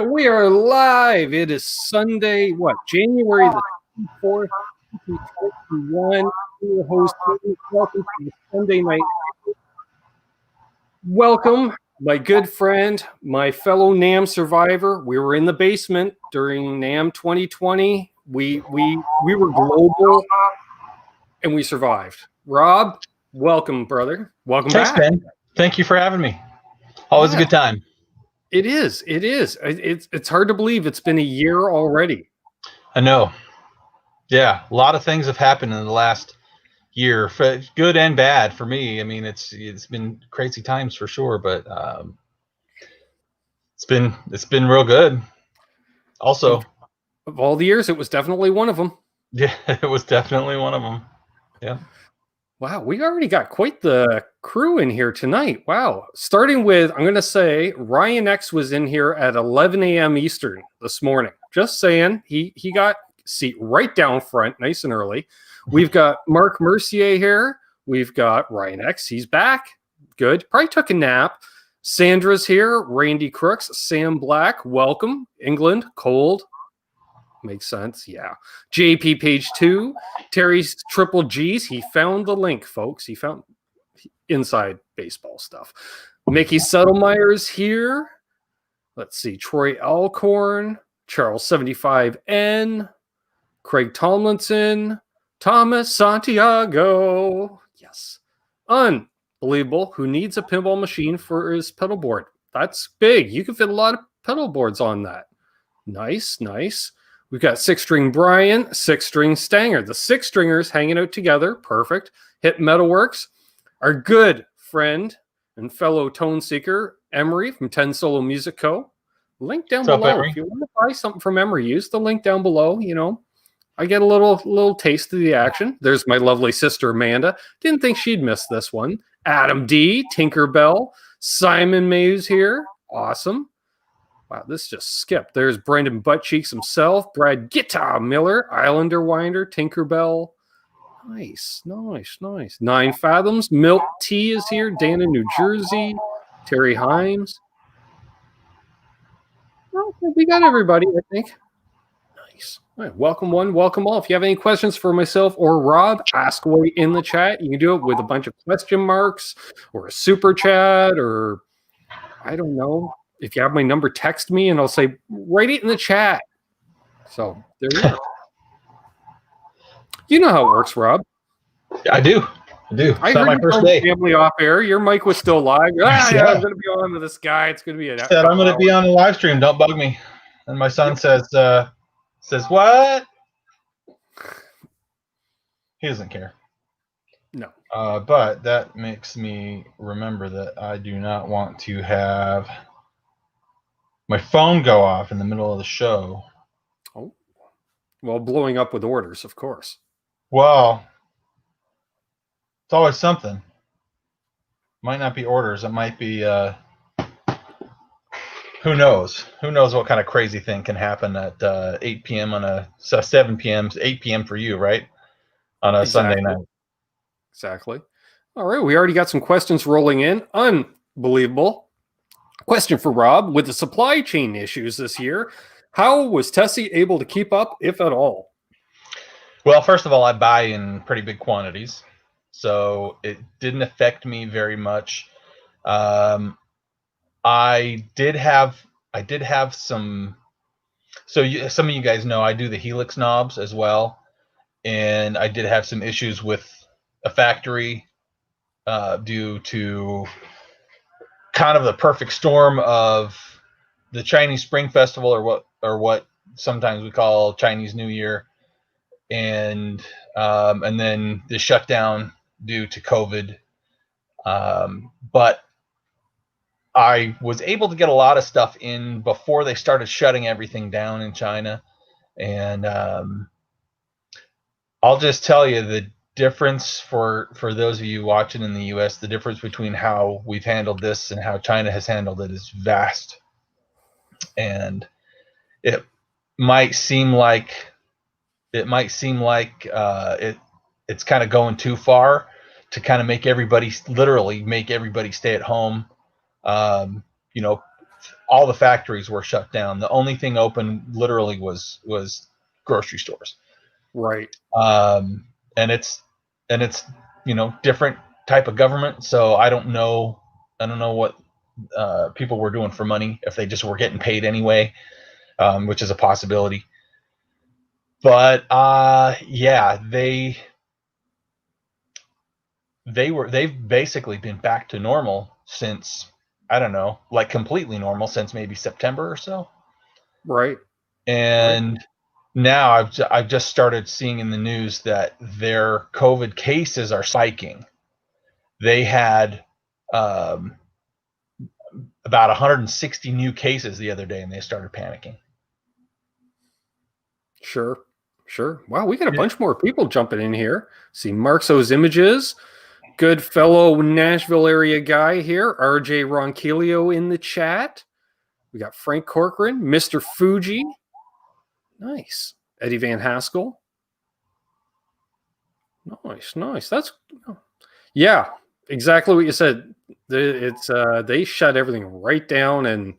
We are live. It is Sunday, January the 24th, 2021. Your host, welcome to the Sunday night. Welcome, my good friend, my fellow NAMM survivor. We were in the basement during NAMM 2020. We were global, and we survived. Rob, welcome, brother. Welcome back. Thanks, Ben. Thank you for having me. Always a good time. It is. It's hard to believe it's been a year already. I know. Yeah, a lot of things have happened in the last year, for good and bad for me. I mean, it's been crazy times for sure, but it's been real good. Also, of all the years, it was definitely one of them. Yeah, it was definitely one of them. Yeah. Wow, we already got quite the crew in here tonight. Wow. Starting with, I'm going to say, Ryan X was in here at 11 a.m. Eastern this morning. Just saying, he got a seat right down front, nice and early. We've got Mark Mercier here. We've got Ryan X. He's back. Good. Probably took a nap. Sandra's here. Randy Crooks. Sam Black. Welcome. England. Cold. Makes sense. Yeah. JP page 2. Terry's triple G's. He found the link, folks. He found inside baseball stuff. Mickey Settlemeyer's here. Let's see. Troy Alcorn. Charles 75N. Craig Tomlinson. Thomas Santiago. Yes. Unbelievable. Who needs a pinball machine for his pedal board? That's big. You can fit a lot of pedal boards on that. Nice, nice. We've got 6-string Brian, 6-string Stanger. The 6-stringers hanging out together. Perfect. Hit Metalworks. Our good friend and fellow tone seeker, Emery from 10 Solo Music Co. Link down below. If you want to buy something from Emery, use the link down below. You know, I get a little taste of the action. There's my lovely sister, Amanda. Didn't think she'd miss this one. Adam D, Tinkerbell, Simon Mays here. Awesome. Wow, this just skipped. There's Brendan Buttcheeks himself, Brad Guitar Miller, Islander Winder, Tinkerbell. Nice. 9 Fathoms. Milk T is here. Dana, New Jersey. Terry Himes. Okay, we got everybody, I think. Nice. All right, welcome one, welcome all. If you have any questions for myself or Rob, ask away in the chat. You can do it with a bunch of question marks or a super chat or I don't know. If you have my number, text me and I'll say, write it in the chat. So there you go. You know how it works, Rob. I do. I heard my first day. Family off air. Your mic was still live. Yeah, I'm going to be on with this guy. It's going to be an said I'm going to be on the live stream. Don't bug me. And my son says what? He doesn't care. No. But that makes me remember that I do not want to have my phone go off in the middle of the show. Oh. Well, blowing up with orders, of course. Well, it's always something. Might not be orders. It might be, who knows? Who knows what kind of crazy thing can happen at 8 p.m. on 7 p.m., 8 p.m. for you, right? On a Sunday night. Exactly. All right. We already got some questions rolling in. Unbelievable. Question for Rob. With the supply chain issues this year, how was Tesi able to keep up, if at all? Well, first of all, I buy in pretty big quantities, so it didn't affect me very much. I did have some. So some of you guys know I do the Helix knobs as well, and I did have some issues with a factory due to kind of the perfect storm of the Chinese Spring Festival, or what sometimes we call Chinese New Year, and then the shutdown due to COVID. But I was able to get a lot of stuff in before they started shutting everything down in China, and I'll just tell you the difference for those of you watching in the US, the difference between how we've handled this and how China has handled it is vast. And it might seem like it's kind of going too far to kind of literally make everybody stay at home, all the factories were shut down. The only thing open literally was grocery stores. Right. And it's different type of government. So I don't know what people were doing for money, if they just were getting paid anyway, which is a possibility. But yeah, they've basically been back to normal since, I don't know, like completely normal since maybe September or so. Right. And now I've just started seeing in the news that their COVID cases are spiking. They had about 160 new cases the other day, and they started panicking. Sure. Wow, we got a bunch more people jumping in here. See Marxo's Images, good fellow Nashville area guy here. RJ Ronquillo in the chat. We got Frank Corcoran, Mr. Fuji. Nice. Eddie Van Haskell. Nice. That's, yeah, exactly what you said. They shut everything right down, and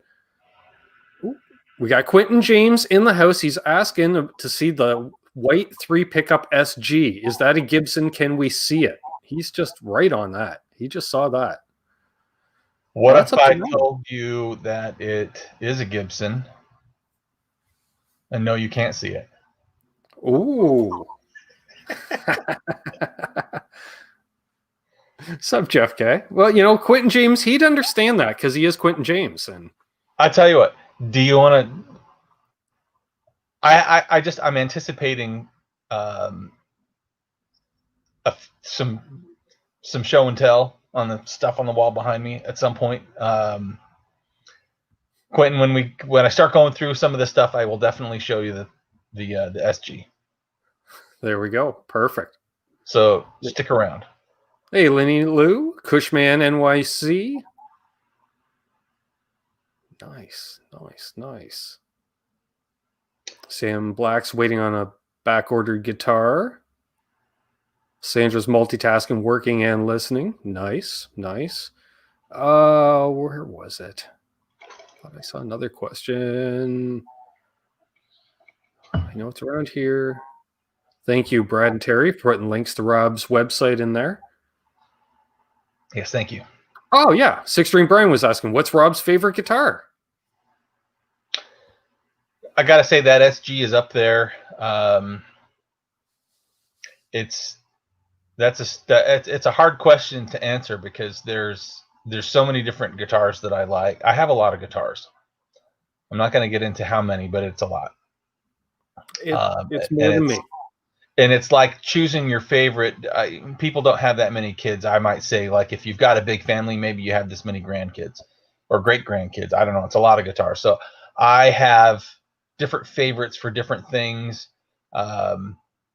we got Quentin James in the house. He's asking to see the white 3 pickup SG. Is that a Gibson? Can we see it? He's just right on that. He just saw that. What if I told you that it is a Gibson and no, you can't see it? Ooh. Sup, Jeff K? Well, Quentin James, he'd understand that because he is Quentin James. And I tell you what, do you want to? I'm anticipating some show and tell on the stuff on the wall behind me at some point. Quentin, when I start going through some of this stuff, I will definitely show you the SG. There we go. Perfect. So stick around. Hey, Lenny Lou, Cushman NYC. Nice. Sam Black's waiting on a back-ordered guitar. Sandra's multitasking, working and listening. Nice. Where was it? I thought I saw another question. I know it's around here. Thank you, Brad and Terry, for putting links to Rob's website in there. Yes, thank you. Oh, yeah. Six String Brian was asking, what's Rob's favorite guitar? I got to say that SG is up there. It's a hard question to answer because there's so many different guitars that I like. I have a lot of guitars. I'm not going to get into how many, but it's a lot. It's more than me. And it's like choosing your favorite. People don't have that many kids. I might say, like, if you've got a big family, maybe you have this many grandkids or great grandkids. I don't know. It's a lot of guitars. So I have different favorites for different things. My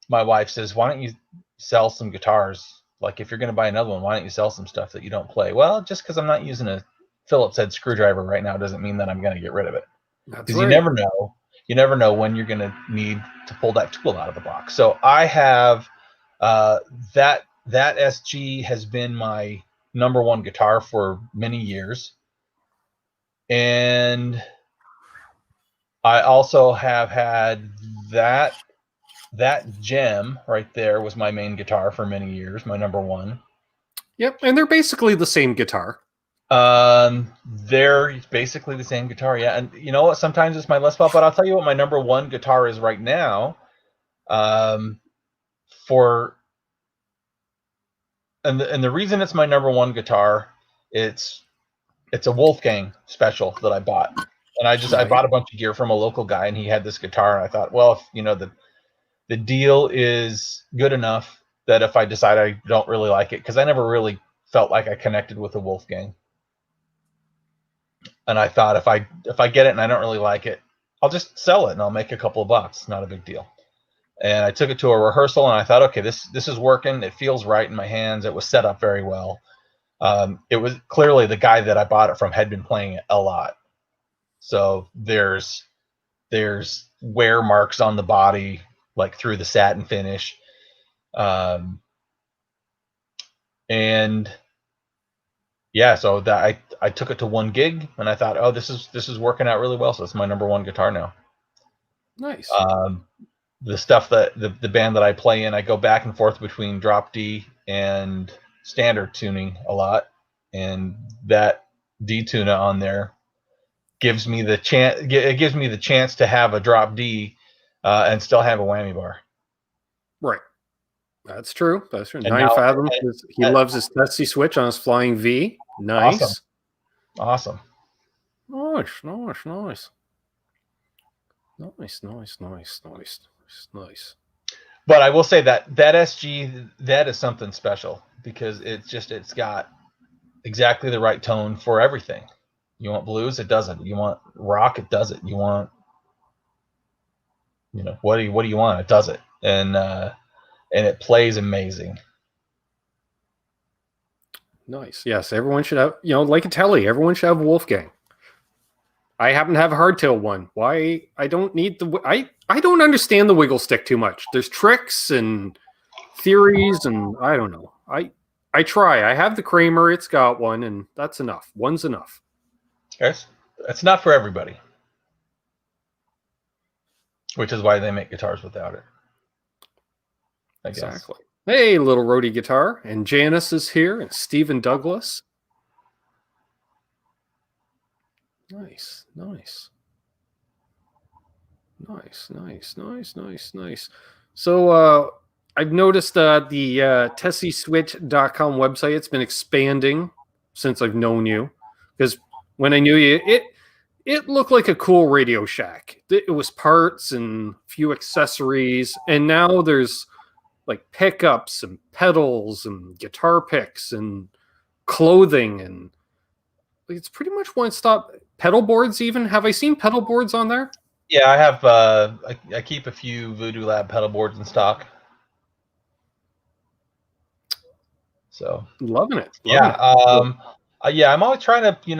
wife says, why don't you sell some guitars? Like, if you're going to buy another one, why don't you sell some stuff that you don't play? Well, just because I'm not using a Phillips head screwdriver right now doesn't mean that I'm going to get rid of it. Because you never know. You never know when you're going to need to pull that tool out of the box. So I have that SG has been my number one guitar for many years. And I also have had that gem right there was my main guitar for many years, my number one. Yep, and they're basically the same guitar. They're basically the same guitar, yeah. And you know what? Sometimes it's my Les Paul, but I'll tell you what my number one guitar is right now. And the reason it's my number one guitar, it's a Wolfgang special that I bought, and I bought a bunch of gear from a local guy, and he had this guitar, and I thought, well, if the deal is good enough that if I decide I don't really like it, because I never really felt like I connected with the Wolfgang. And I thought if I get it and I don't really like it, I'll just sell it and I'll make a couple of bucks. Not a big deal. And I took it to a rehearsal and I thought, okay, this is working. It feels right in my hands. It was set up very well. It was clearly the guy that I bought it from had been playing it a lot. So there's wear marks on the body, like through the satin finish. And yeah, so that I took it to one gig, and I thought, oh, this is working out really well. So it's my number one guitar now. Nice. The stuff that the band that I play in, I go back and forth between drop D and standard tuning a lot, and that D tuner on there gives me the chance. It gives me the chance to have a drop D and still have a whammy bar. Right. That's true. That's true. And 9 now, Fathoms. He loves his Tesi Switch on his Flying V. Nice. Awesome. Nice. But I will say that SG, that is something special, because it's got exactly the right tone for everything. You want blues, it does it. You want rock, it does it. You want, what do you want? It does it. And it plays amazing. Nice. Yes, everyone should have, like a Telly, everyone should have a Wolfgang. I happen to have a hardtail one. Why? I don't need I don't understand the wiggle stick too much. There's tricks and theories, and I don't know. I try. I have the Kramer. It's got one, and that's enough. One's enough. Yes, it's not for everybody, which is why they make guitars without it. I guess. Exactly. Hey, little roadie guitar, and Janice is here, and Stephen Douglas. Nice. So I've noticed the TesiSwitch.com website, it's been expanding since I've known you. Because when I knew you, it looked like a cool Radio Shack. It was parts and a few accessories, and now there's like pickups and pedals and guitar picks and clothing, and it's pretty much one-stop. Pedal boards even. Have I seen pedal boards on there? Yeah, I have. I keep a few Voodoo Lab pedal boards in stock. So loving it. Yeah, I'm always trying to. You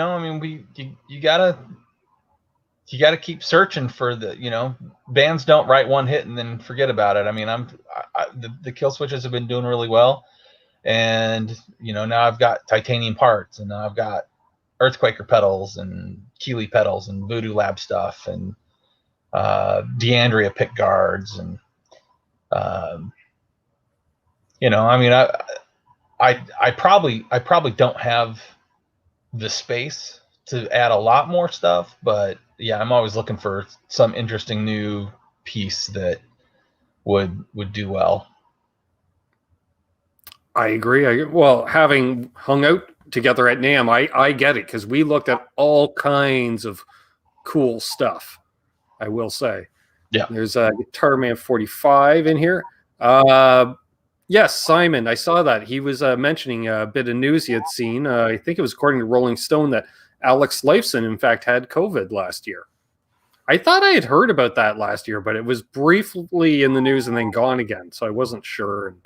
gotta keep searching for the. Bands don't write one hit and then forget about it. I mean, the kill switches have been doing really well, and now I've got titanium parts, and now I've got Earthquaker pedals and Keeley pedals and Voodoo Lab stuff and D'Andrea pick guards, and I probably don't have the space to add a lot more stuff, but yeah, I'm always looking for some interesting new piece that would do well. I agree. Well, having hung out together at NAMM, I get it, because we looked at all kinds of cool stuff, I will say. Yeah. There's a Guitar Man 45 in here. Yes, Simon, I saw that. He was mentioning a bit of news he had seen. I think it was according to Rolling Stone that Alex Lifeson, in fact, had COVID last year. I thought I had heard about that last year, but it was briefly in the news and then gone again, so I wasn't sure. And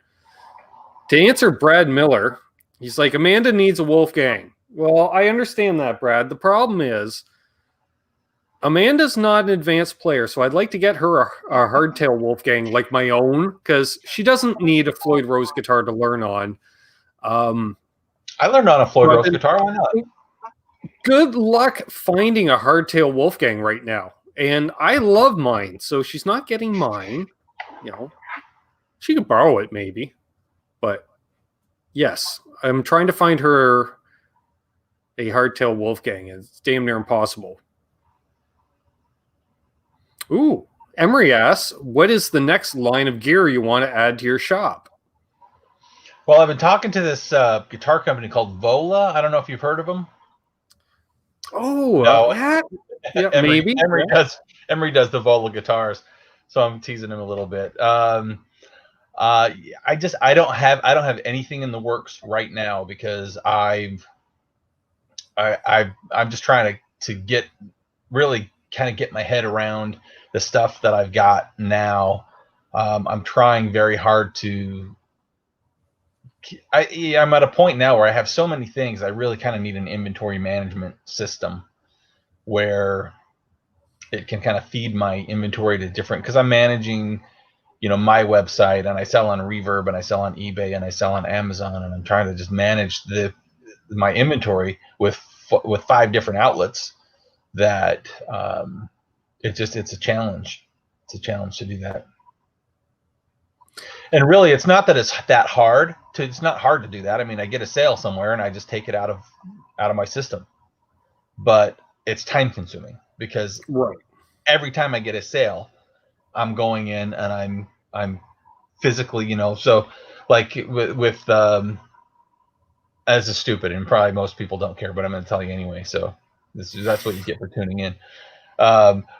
to answer Brad Miller, he's like, Amanda needs a Wolfgang. Well, I understand that, Brad. The problem is Amanda's not an advanced player, so I'd like to get her a Hardtail Wolfgang like my own, because she doesn't need a Floyd Rose guitar to learn on. I learned on a Floyd Rose guitar. Why not? Good luck finding a Hardtail Wolfgang right now. And I love mine, so she's not getting mine. She could borrow it maybe. But yes, I'm trying to find her a Hardtail Wolfgang. It's damn near impossible. Ooh, Emery asks, what is the next line of gear you want to add to your shop? Well, I've been talking to this guitar company called Vola. I don't know if you've heard of them. Oh, no. Yeah, maybe. Emery does the Vola guitars, so I'm teasing him a little bit. I don't have anything in the works right now, because I'm just trying to get really kind of get my head around the stuff that I've got now. I'm trying very hard to. I'm at a point now where I have so many things. I really kind of need an inventory management system where it can kind of feed my inventory to different, because I'm managing, my website, and I sell on Reverb, and I sell on eBay, and I sell on Amazon, and I'm trying to just manage my inventory with 5 different outlets that it's a challenge. It's a challenge to do that. And really, it's not that it's that hard to. It's not hard to do that. I mean, I get a sale somewhere and I just take it out of my system. But it's time consuming because every time I get a sale, I'm going in and I'm physically, so like with as a stupid, and probably most people don't care, but I'm going to tell you anyway. So that's what you get for tuning in.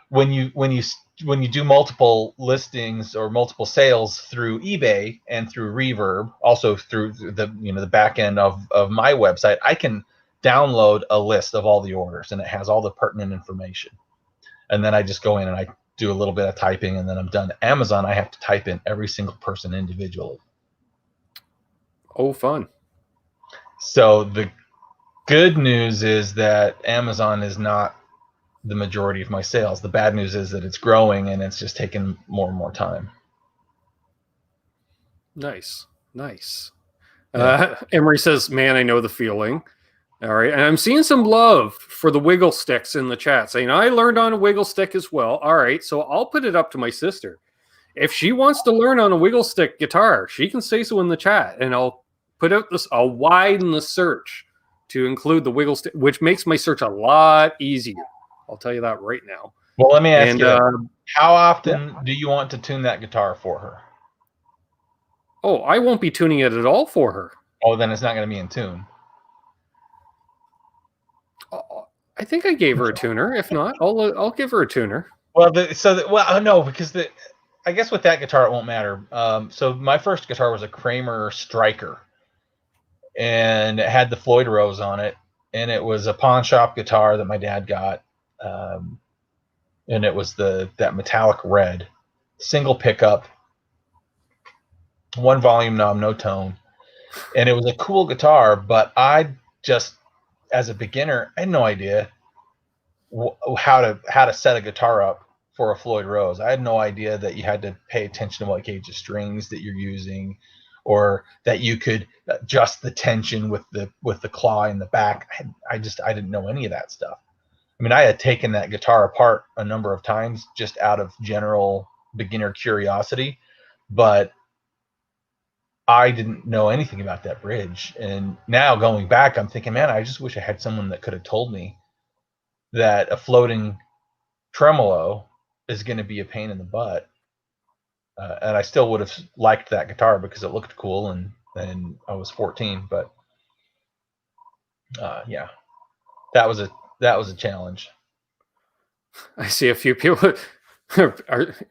When you do multiple listings or multiple sales through eBay and through Reverb, also through the back end of my website, I can download a list of all the orders and it has all the pertinent information. And then I just go in and I do a little bit of typing and then I'm done. Amazon, I have to type in every single person individually. Oh, fun. So the good news is that Amazon is not the majority of my sales. The bad news is that it's growing and it's just taking more and more time. Nice. Yeah. Emery says, man, I know the feeling. All right. And I'm seeing some love for the wiggle sticks in the chat saying, I learned on a wiggle stick as well. All right. So I'll put it up to my sister. If she wants to learn on a wiggle stick guitar, she can say so in the chat and I'll put out I'll widen the search to include the wiggle stick, which makes my search a lot easier. I'll tell you that right now. Well, let me ask you, how often do you want to tune that guitar for her? Oh, I won't be tuning it at all for her. Oh, then it's not going to be in tune. I think I gave her a tuner. If not, I'll give her a tuner. Well, no, because I guess with that guitar it won't matter. So my first guitar was a Kramer Striker, and it had the Floyd Rose on it, and it was a pawn shop guitar that my dad got, and it was that metallic red, single pickup, 1 volume knob, no tone, and it was a cool guitar. But I just, as a beginner, I had no idea how to set a guitar up for a Floyd Rose. I had no idea that you had to pay attention to what gauge of strings that you're using, or that you could adjust the tension with the claw in the back. I didn't know any of that stuff. I mean, I had taken that guitar apart a number of times just out of general beginner curiosity, but I didn't know anything about that bridge. And now going back, I'm thinking, man, I just wish I had someone that could have told me that a floating tremolo is going to be a pain in the butt. And I still would have liked that guitar because it looked cool and I was 14. But yeah, that was a challenge. I see a few people.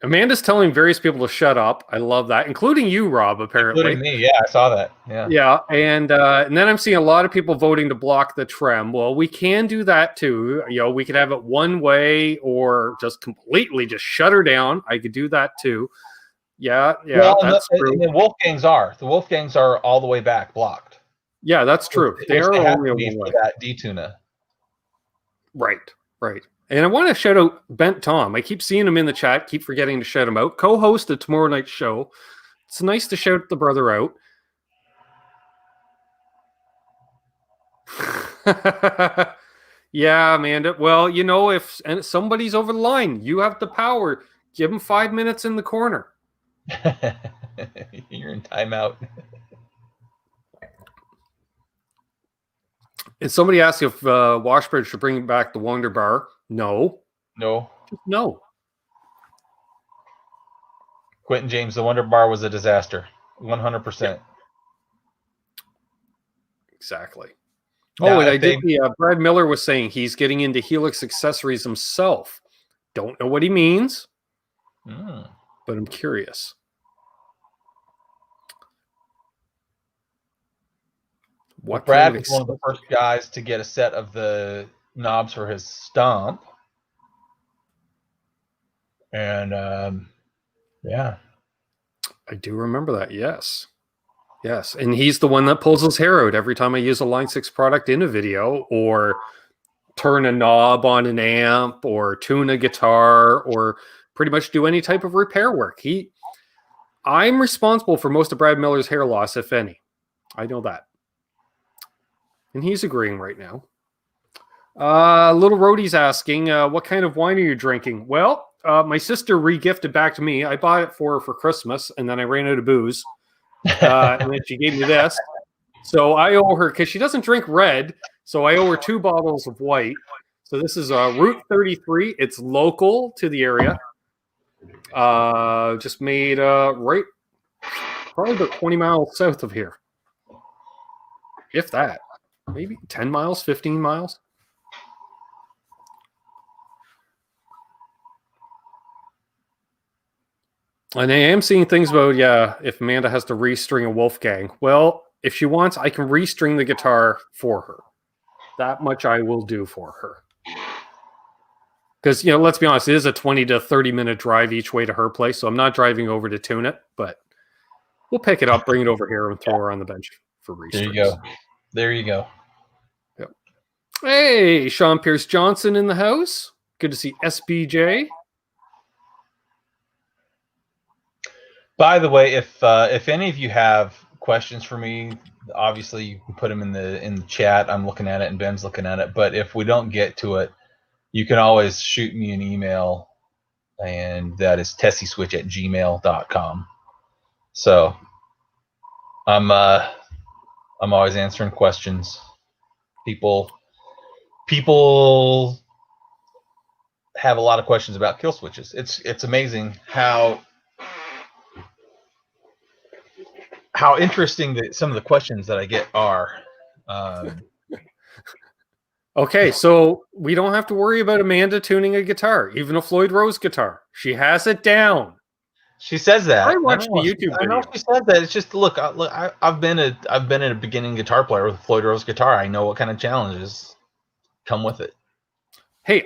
Amanda's telling various people to shut up. I love that, including you, Rob. Apparently, including me. Yeah, I saw that. Yeah, and then I'm seeing a lot of people voting to block the trem. Well, we can do that too. We could have it one way or just completely just shut her down. I could do that too. Yeah, well, that's true. The Wolfgangs are all the way back blocked. Yeah, that's true. They are only a one way. That D-tuna. Right. And I want to shout out Bent Tom. I keep seeing him in the chat, keep forgetting to shout him out. Co-host of tomorrow night's show. It's nice to shout the brother out. Yeah, Amanda. Well, if somebody's over the line, you have the power. Give them 5 minutes in the corner. You're in timeout. And somebody asked if Washbridge should bring back the Wonder Bar. No. Quentin James, the Wonder Bar was a disaster. 100%. Exactly. Oh, and Brad Miller was saying he's getting into Helix accessories himself. Don't know what he means, but I'm curious. Brad was one of the first guys to get a set of the knobs for his Stomp. And yeah. I do remember that, yes. And he's the one that pulls his hair out every time I use a Line 6 product in a video, or turn a knob on an amp, or tune a guitar, or pretty much do any type of repair work. I'm responsible for most of Brad Miller's hair loss, if any. I know that. And he's agreeing right now. Little Rhodey's asking, what kind of wine are you drinking? Well, my sister re-gifted back to me. I bought it for her for Christmas, and then I ran out of booze. And then she gave me this. So I owe her, because she doesn't drink red, so I owe her 2 bottles of white. So this is Route 33. It's local to the area. Just made right, probably about 20 miles south of here. If that. Maybe 10 miles, 15 miles. And I am seeing things about, if Amanda has to restring a Wolfgang. Well, if she wants, I can restring the guitar for her. That much I will do for her. Because, let's be honest, it is a 20 to 30 minute drive each way to her place, so I'm not driving over to tune it, but we'll pick it up, bring it over here, and throw her on the bench for restrings. There you go. There you go. Yep. Hey, Sean Pierce Johnson in the house. Good to see SBJ. By the way, if any of you have questions for me, obviously you can put them in the chat. I'm looking at it and Ben's looking at it. But if we don't get to it, you can always shoot me an email, and that is tesiswitch@gmail.com. So I'm always answering questions. People have a lot of questions about kill switches. It's amazing how interesting that some of the questions that I get are. Okay, so we don't have to worry about Amanda tuning a guitar, even a Floyd Rose guitar. She has it down. She says that. I watched the YouTube video. I know she said that. It's just look. I've been a beginning guitar player with a Floyd Rose guitar. I know what kind of challenges come with it. Hey,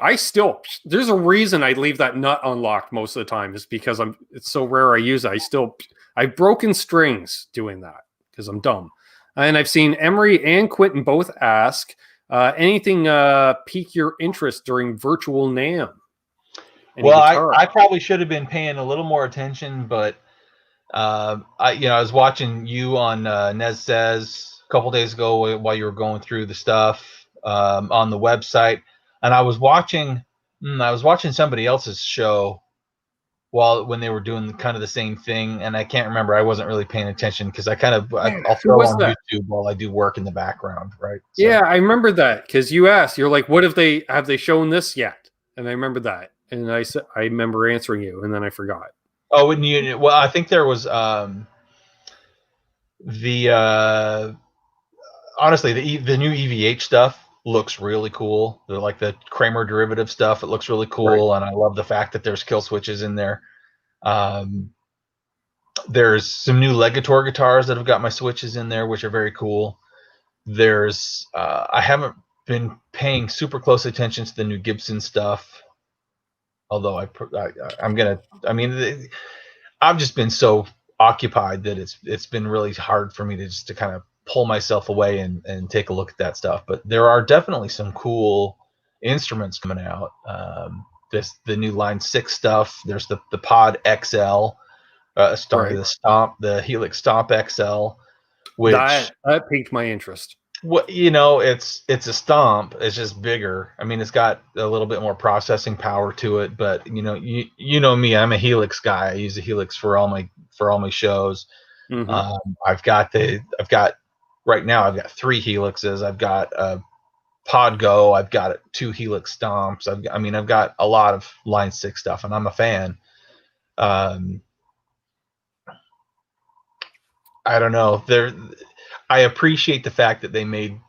there's a reason I leave that nut unlocked most of the time, is because it's so rare I use it. I've broken strings doing that because I'm dumb. And I've seen Emery and Quentin both ask, anything pique your interest during virtual NAMM? Well, I probably should have been paying a little more attention, but I was watching you on Nez Says a couple days ago while you were going through the stuff on the website, and I was watching somebody else's show when they were doing kind of the same thing, and I can't remember. I wasn't really paying attention because I'll throw on YouTube while I do work in the background, right? So. Yeah, I remember that because you asked. You're like, "What have they shown this yet?" And I remember that, and I remember answering you, and then I forgot. Oh, I think there was honestly the new EVH stuff looks really cool. They're like the Kramer derivative stuff. It looks really cool, right. And I love the fact that there's kill switches in there. There's some new Legator guitars that have got my switches in there, which are very cool. There's I haven't been paying super close attention to the new Gibson stuff, although I've just been so occupied that it's been really hard for me to kind of pull myself away and take a look at that stuff. But there are definitely some cool instruments coming out. The new Line 6 stuff. There's the Pod XL, the Helix Stomp XL, which that piqued my interest. It's a Stomp. It's just bigger. I mean, it's got a little bit more processing power to it, but you know me, I'm a Helix guy. I use a Helix for all my shows. Mm-hmm. I've got right now I've got 3 Helixes. I've got a Pod Go. I've got 2 Helix Stomps. I've got a lot of Line 6 stuff, and I'm a fan. I don't know. I appreciate the fact that they made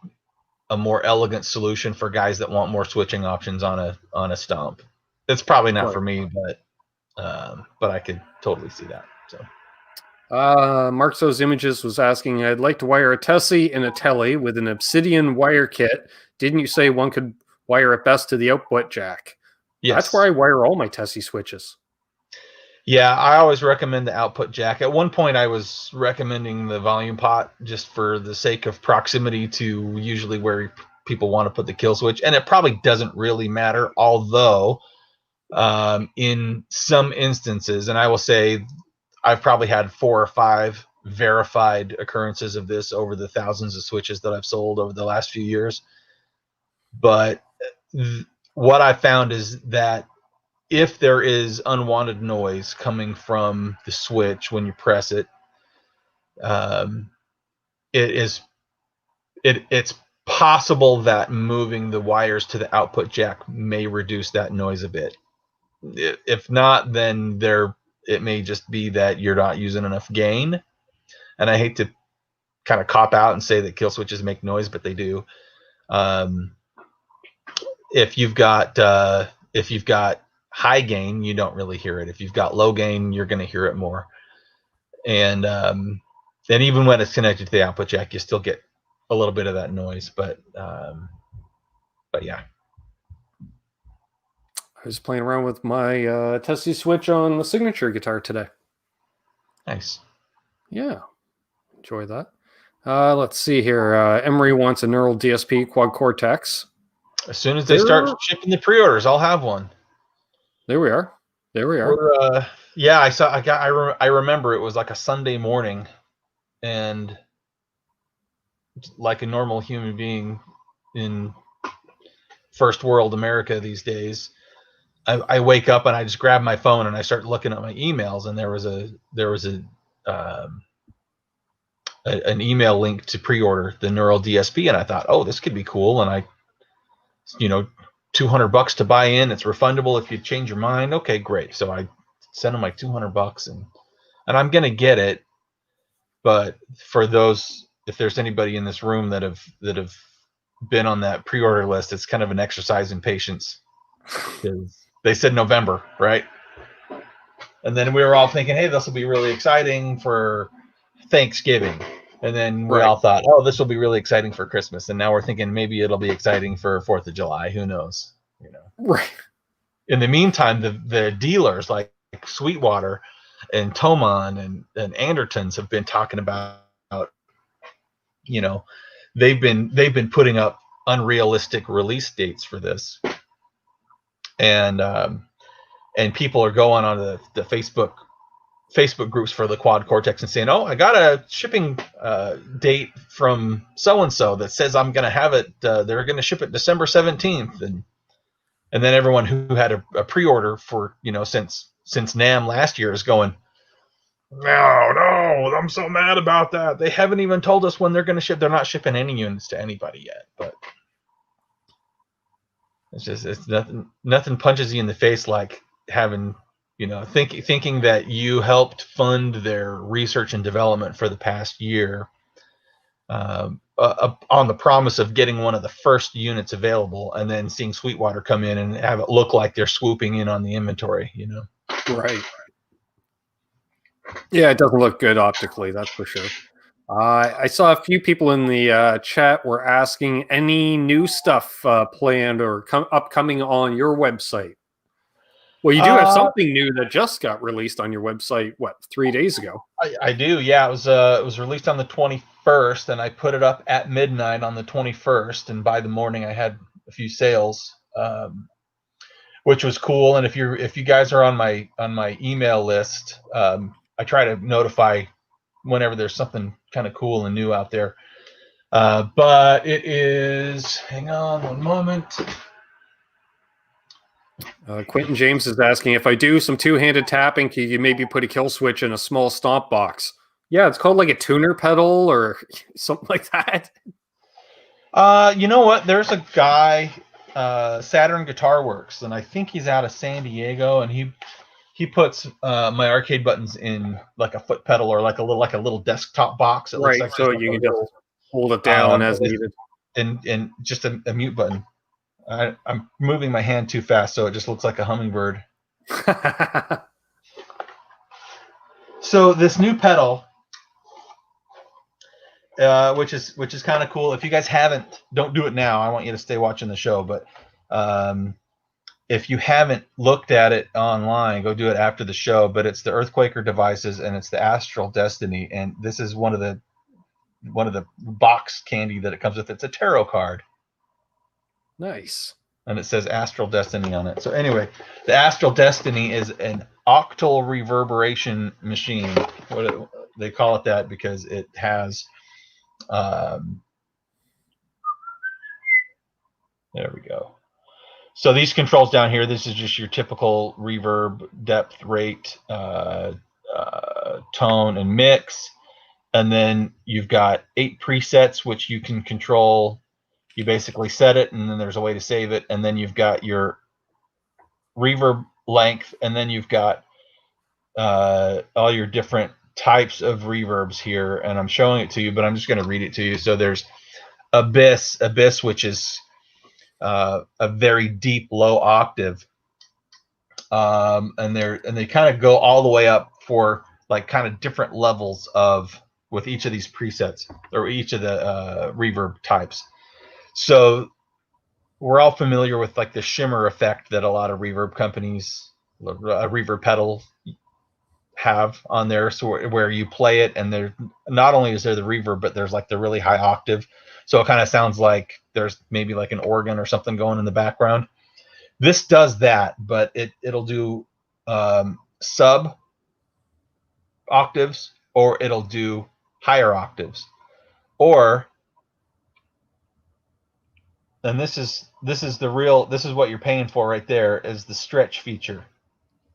a more elegant solution for guys that want more switching options on a Stomp. It's probably not for me, but I could totally see that. So. Mark So's Images was asking, I'd like to wire a Tesi and a Tele with an Obsidian wire kit. Didn't you say one could wire it best to the output jack? Yes. That's where I wire all my Tesi switches. Yeah, I always recommend the output jack. At one point, I was recommending the volume pot just for the sake of proximity to usually where people want to put the kill switch. And it probably doesn't really matter, although in some instances, and I will say I've probably had 4 or 5 verified occurrences of this over the thousands of switches that I've sold over the last few years. But what I found is that if there is unwanted noise coming from the switch when you press it, it's possible that moving the wires to the output jack may reduce that noise a bit. If not, then it may just be that you're not using enough gain. And I hate to kind of cop out and say that kill switches make noise, but they do. If you've got high gain, you don't really hear it. If you've got low gain, you're going to hear it more. And then even when it's connected to the output jack, you still get a little bit of that noise. But yeah. I was playing around with my Tesi Switch on the signature guitar today. Nice. Yeah, enjoy that. Let's see here. Emery wants a Neural DSP Quad Cortex. As soon as they start shipping the pre-orders, I'll have one. There we are. Yeah, I remember it was like a Sunday morning, and like a normal human being in first world America these days, I wake up and I just grab my phone and I start looking at my emails, and there was an email link to pre-order the Neural DSP, and I thought, oh, this could be cool. And I, $200 to buy in. It's refundable if you change your mind. Okay, great. So I sent them like $200, and I'm gonna get it. But for those, if there's anybody in this room that have been on that pre-order list, it's kind of an exercise in patience, because they said November, right? And then we were all thinking, hey, this will be really exciting for Thanksgiving. And then we all thought, oh, this will be really exciting for Christmas. And now we're thinking maybe it'll be exciting for 4th of July. Who knows? Right. In the meantime, the dealers like Sweetwater and Thomann and Andertons have been talking about, they've been putting up unrealistic release dates for this. And people are going on the Facebook groups for the Quad Cortex and saying, oh, I got a shipping date from so-and-so that says I'm going to have it. They're going to ship it December 17th. And then everyone who had a pre-order for, since NAMM last year is going, no, I'm so mad about that. They haven't even told us when they're going to ship. They're not shipping any units to anybody yet, but it's nothing punches you in the face like having, thinking that you helped fund their research and development for the past year, on the promise of getting one of the first units available, and then seeing Sweetwater come in and have it look like they're swooping in on the inventory, Right. Yeah, it doesn't look good optically, that's for sure. I saw a few people in the chat were asking any new stuff planned or upcoming on your website. Well, you do have something new that just got released on your website, 3 days ago? I do, yeah. It was released on the 21st, and I put it up at midnight on the 21st, and by the morning I had a few sales, which was cool. And if you guys are on my email list, I try to notify whenever there's something kind of cool and new out there. But it is, hang on one moment. Quentin James is asking, if I do some two-handed tapping, can you maybe put a kill switch in a small stomp box? Yeah, it's called like a tuner pedal or something like that. You know what? There's a guy, Saturn Guitar Works, and I think he's out of San Diego, and he puts my arcade buttons in like a foot pedal or like a little desktop box. It looks like so you can just hold it down as needed, and just a mute button. I'm moving my hand too fast, so it just looks like a hummingbird. So this new pedal, which is kind of cool. If you guys haven't, don't do it now. I want you to stay watching the show. But if you haven't looked at it online, go do it after the show. But it's the Earthquaker devices, and it's the Astral Destiny, and this is one of the box candy that it comes with. It's a tarot card. Nice. And it says Astral Destiny on it. So anyway, the Astral Destiny is an octal reverberation machine. They call it that because it has. There we go. So these controls down here, this is just your typical reverb, depth, rate, tone, and mix. And then you've got 8 presets, which you can control. You basically set it, and then there's a way to save it. And then you've got your reverb length, and then you've got all your different types of reverbs here. And I'm showing it to you, but I'm just going to read it to you. So there's Abyss, which is a very deep, low octave. And they kind of go all the way up for like kind of different levels with each of these presets or each of the reverb types. So we're all familiar with like the shimmer effect that a lot of reverb companies, reverb pedal have on there. So where you play it and there not only is there the reverb, but there's like the really high octave. So it kind of sounds like there's maybe like an organ or something going in the background. This does that, but it'll do sub octaves, or it'll do higher octaves, and this is what you're paying for right there, is the stretch feature.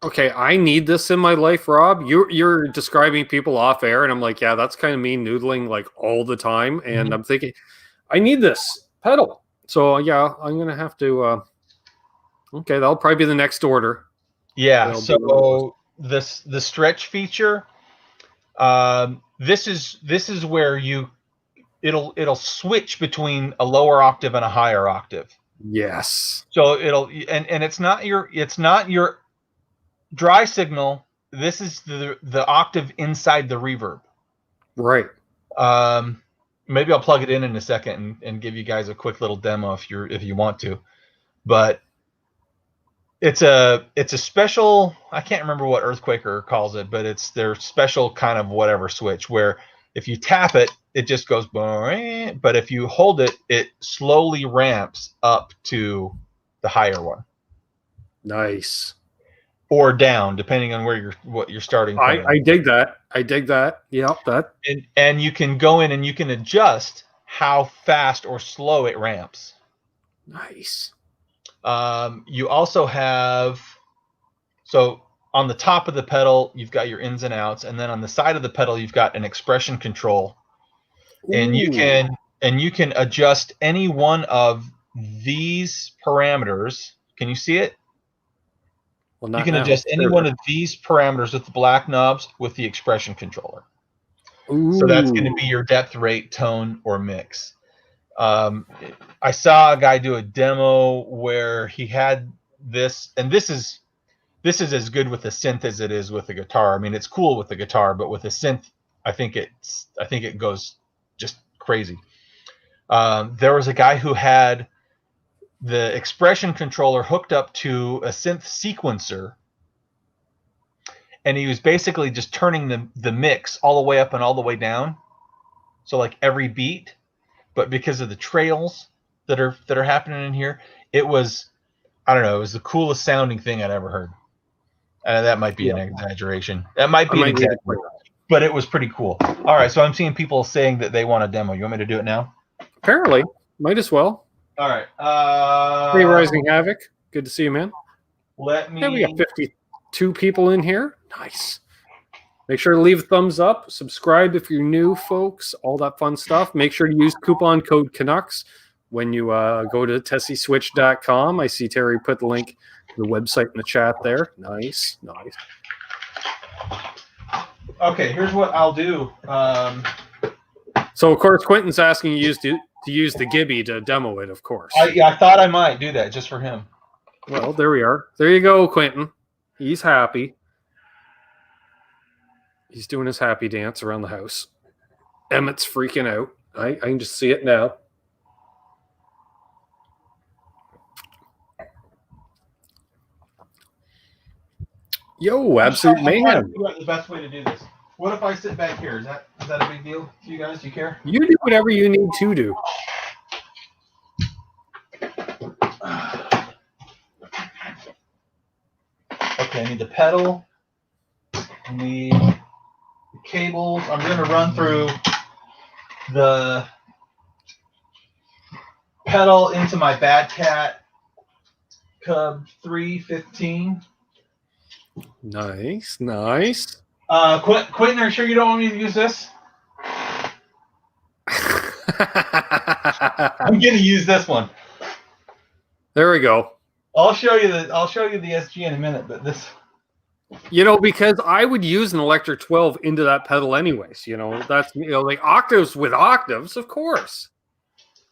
Okay, I need this in my life, Rob. You're describing people off air, and I'm like, yeah, that's kind of me noodling like all the time, and I'm thinking, I need this pedal. So yeah, I'm gonna have to. Okay, that'll probably be the next order. Yeah. So the stretch feature, this is where it'll switch between a lower octave and a higher octave. Yes. So and it's not your dry signal. This is the octave inside the reverb. Right. Maybe I'll plug it in a second and give you guys a quick little demo if you want to, but it's a special, I can't remember what Earthquaker calls it, but it's their special kind of whatever switch where if you tap it, it just goes, but if you hold it, it slowly ramps up to the higher one. Nice. Or down, depending on what you're starting from. I dig that. Yep, that. And you can go in and you can adjust how fast or slow it ramps. Nice. You also have, so on the top of the pedal, you've got your ins and outs, and then on the side of the pedal, you've got an expression control. Ooh. And you can adjust any one of these parameters. Can you see it? Well, not you can now. adjust any one of these parameters with the black knobs with the expression controller. Ooh. So that's going to be your depth, rate, tone, or mix. I saw a guy do a demo where he had this, and this is as good with the synth as it is with the guitar. I mean, it's cool with the guitar, but with the synth, I think it goes just crazy. There was a guy who had the expression controller hooked up to a synth sequencer, and he was basically just turning the mix all the way up and all the way down. So like every beat. But because of the trails that are happening in here, it was, I don't know, it was the coolest sounding thing I'd ever heard. That might be an exaggeration. That might be an exaggeration, but it was pretty cool. All right, so I'm seeing people saying that they want a demo. You want me to do it now? Apparently, might as well. All right. Hey, Rising Havoc, good to see you, man. Let me. Yeah, we got 52 people in here. Nice. Make sure to leave a thumbs up, subscribe if you're new, folks, all that fun stuff. Make sure to use coupon code Canucks when you go to tesiswitch.com. I see Terry put the link to the website in the chat there. Nice. Okay, here's what I'll do. So, of course, Quentin's asking you to use the Gibby to demo it, of course. I thought I might do that just for him. Well, there we are. There you go, Quentin. He's happy. He's doing his happy dance around the house. Emmett's freaking out. I can just see it now. Yo, absolute mayhem. The best way to do this. What if I sit back here? Is that a big deal to you guys? Do you care? You do whatever you need to do. Okay, I need the pedal. I need the cables. I'm going to run through the pedal into my Bad Cat Cub 315. Nice, nice. Quentin, are you sure you don't want me to use this? I'm going to use this one. There we go. I'll show you the SG in a minute, but this. Because I would use an electric 12 into that pedal anyways. That's like octaves with octaves, of course.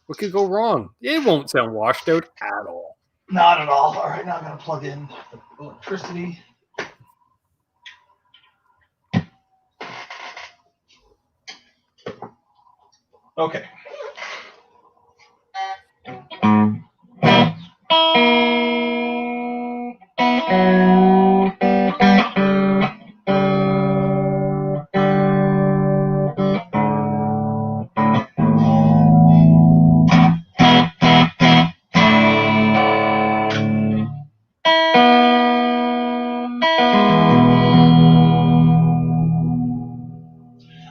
What could go wrong? It won't sound washed out at all. Not at all. All right, now I'm going to plug in the electricity. Okay.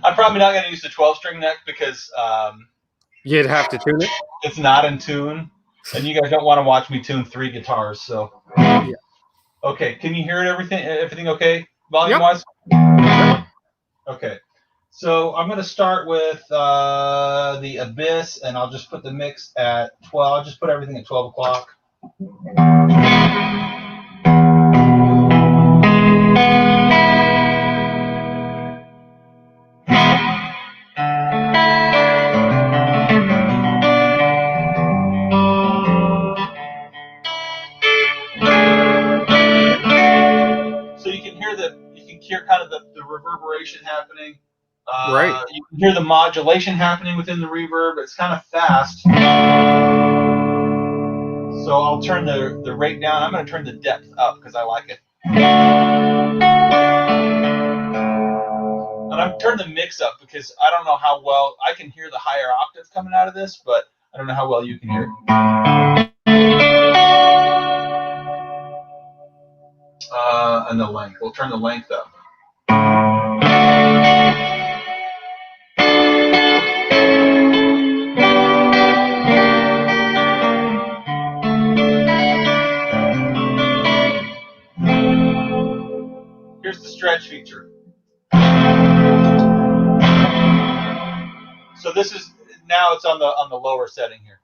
I'm probably not going to use the 12-string neck because you'd have to tune it. It's not in tune, and you guys don't want to watch me tune 3 guitars. So, yeah. Okay, can you hear it? Everything okay, volume-wise? Yep. Okay, so I'm going to start with the Abyss, and I'll just put the mix at 12. I'll just put everything at 12 o'clock. Hear kind of the reverberation happening. Right. You can hear the modulation happening within the reverb. It's kind of fast. So I'll turn the rate down. I'm going to turn the depth up because I like it. And I'm turn the mix up because I don't know how well I can hear the higher octave coming out of this, but I don't know how well you can hear it. And the length. We'll turn the length up. Here's the stretch feature. So this is now it's on the lower setting here.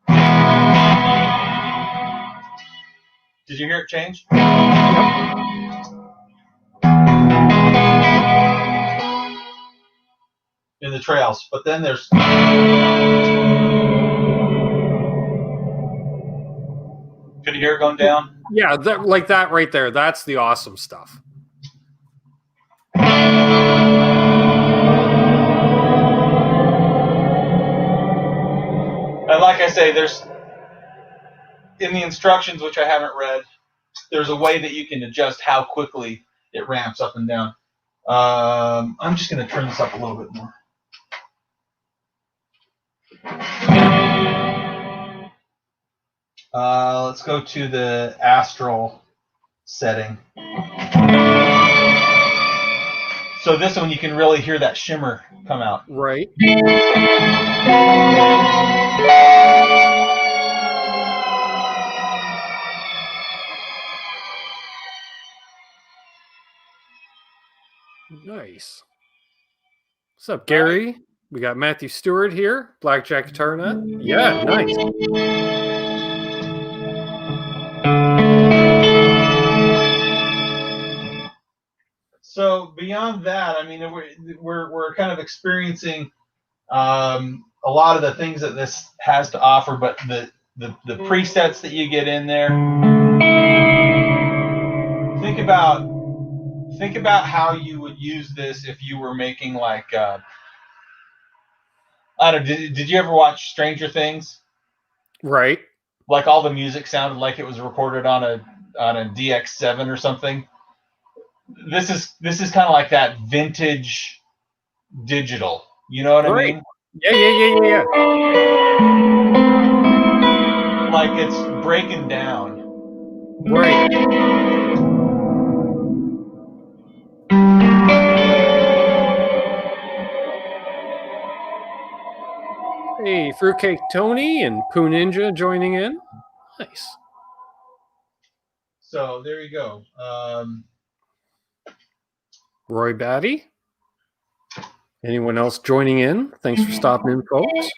Did you hear it change? In the trails, but then there's could you hear it going down? Yeah, like that right there. That's the awesome stuff. And like I say, there's in the instructions, which I haven't read, there's a way that you can adjust how quickly it ramps up and down. I'm just going to turn this up a little bit more. Let's go to the Astral setting. So this one, you can really hear that shimmer come out. Right. Nice. What's up, Gary? Right. We got Matthew Stewart here. Blackjack Guitar Nut. Yeah, nice. So beyond that, I mean, we're kind of experiencing a lot of the things that this has to offer, but the presets that you get in there. Think about how you would use this if you were making like I don't know. Did you ever watch Stranger Things? Right. Like all the music sounded like it was recorded on a DX7 or something. This is kind of like that vintage digital. You know what I mean? Yeah. Like it's breaking down. Right. Hey, Fruitcake Tony and Poo Ninja joining in. Nice. So there you go. Roy Batty. Anyone else joining in? Thanks for stopping in, folks.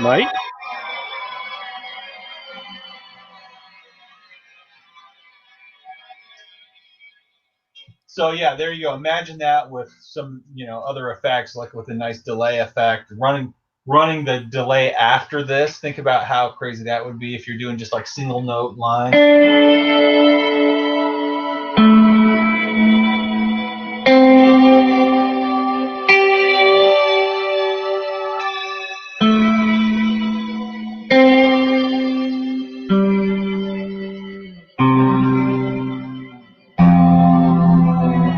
Mike? So yeah, there you go. Imagine that with some, other effects, like with a nice delay effect, running the delay after this. Think about how crazy that would be if you're doing just like single note line.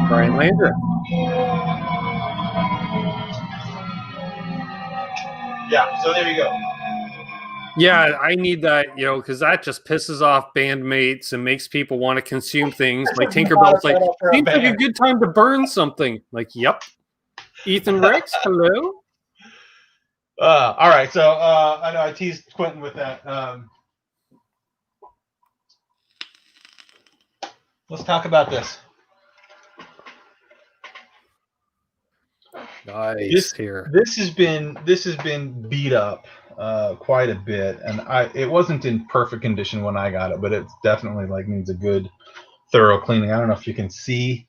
Brian Landry. Yeah, so there you go. Yeah, I need that, because that just pisses off bandmates and makes people want to consume things. Like Tinkerbell's like, seems like a good time to burn something. Like, yep. Ethan Rex, hello. All right, so I know I teased Quentin with that. Let's talk about this. Nice. This has been beat up quite a bit, and it wasn't in perfect condition when I got it, but it definitely needs a good thorough cleaning. I don't know if you can see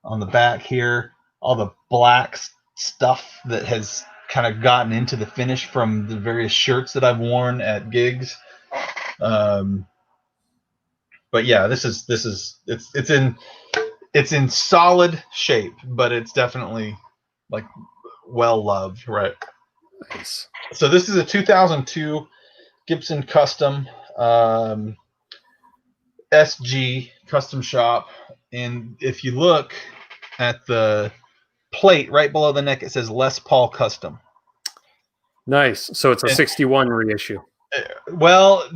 on the back here all the black stuff that has kind of gotten into the finish from the various shirts that I've worn at gigs. But yeah, it's in solid shape, but it's definitely well loved, right? Nice. So this is a 2002 Gibson Custom SG Custom Shop, and if you look at the plate right below the neck, it says Les Paul Custom. Nice. So it's a 61 reissue. Well,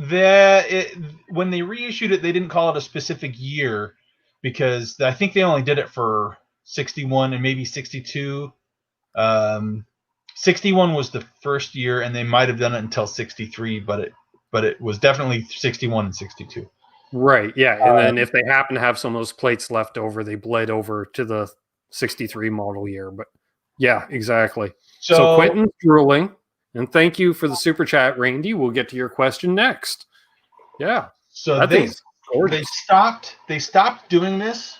when they reissued it, they didn't call it a specific year because I think they only did it for 61 and maybe 62. 61 was the first year, and they might have done it until 63, but it was definitely 61 and 62. Right. Yeah, and then if they happen to have some of those plates left over, they bled over to the 63 model year. But yeah, exactly. So Quentin's drooling, and thank you for the super chat, Randy. We'll get to your question next. Yeah. So they stopped doing this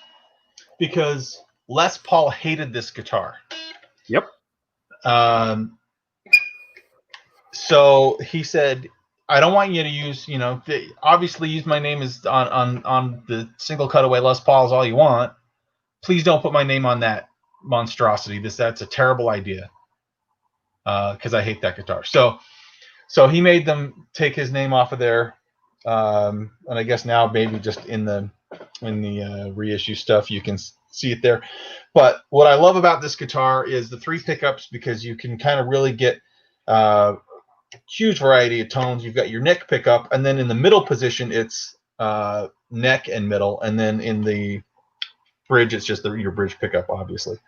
because Les Paul hated this guitar. Yep. So he said, I don't want you to use, obviously use my name as on the single cutaway Les Pauls all you want. Please don't put my name on that monstrosity. That's a terrible idea. Because I hate that guitar. So he made them take his name off of there. And I guess now maybe just in the reissue stuff you can see it there. But what I love about this guitar is the 3 pickups, because you can kind of really get huge variety of tones. You've got your neck pickup, and then in the middle position it's neck and middle, and then in the bridge it's just your bridge pickup. Obviously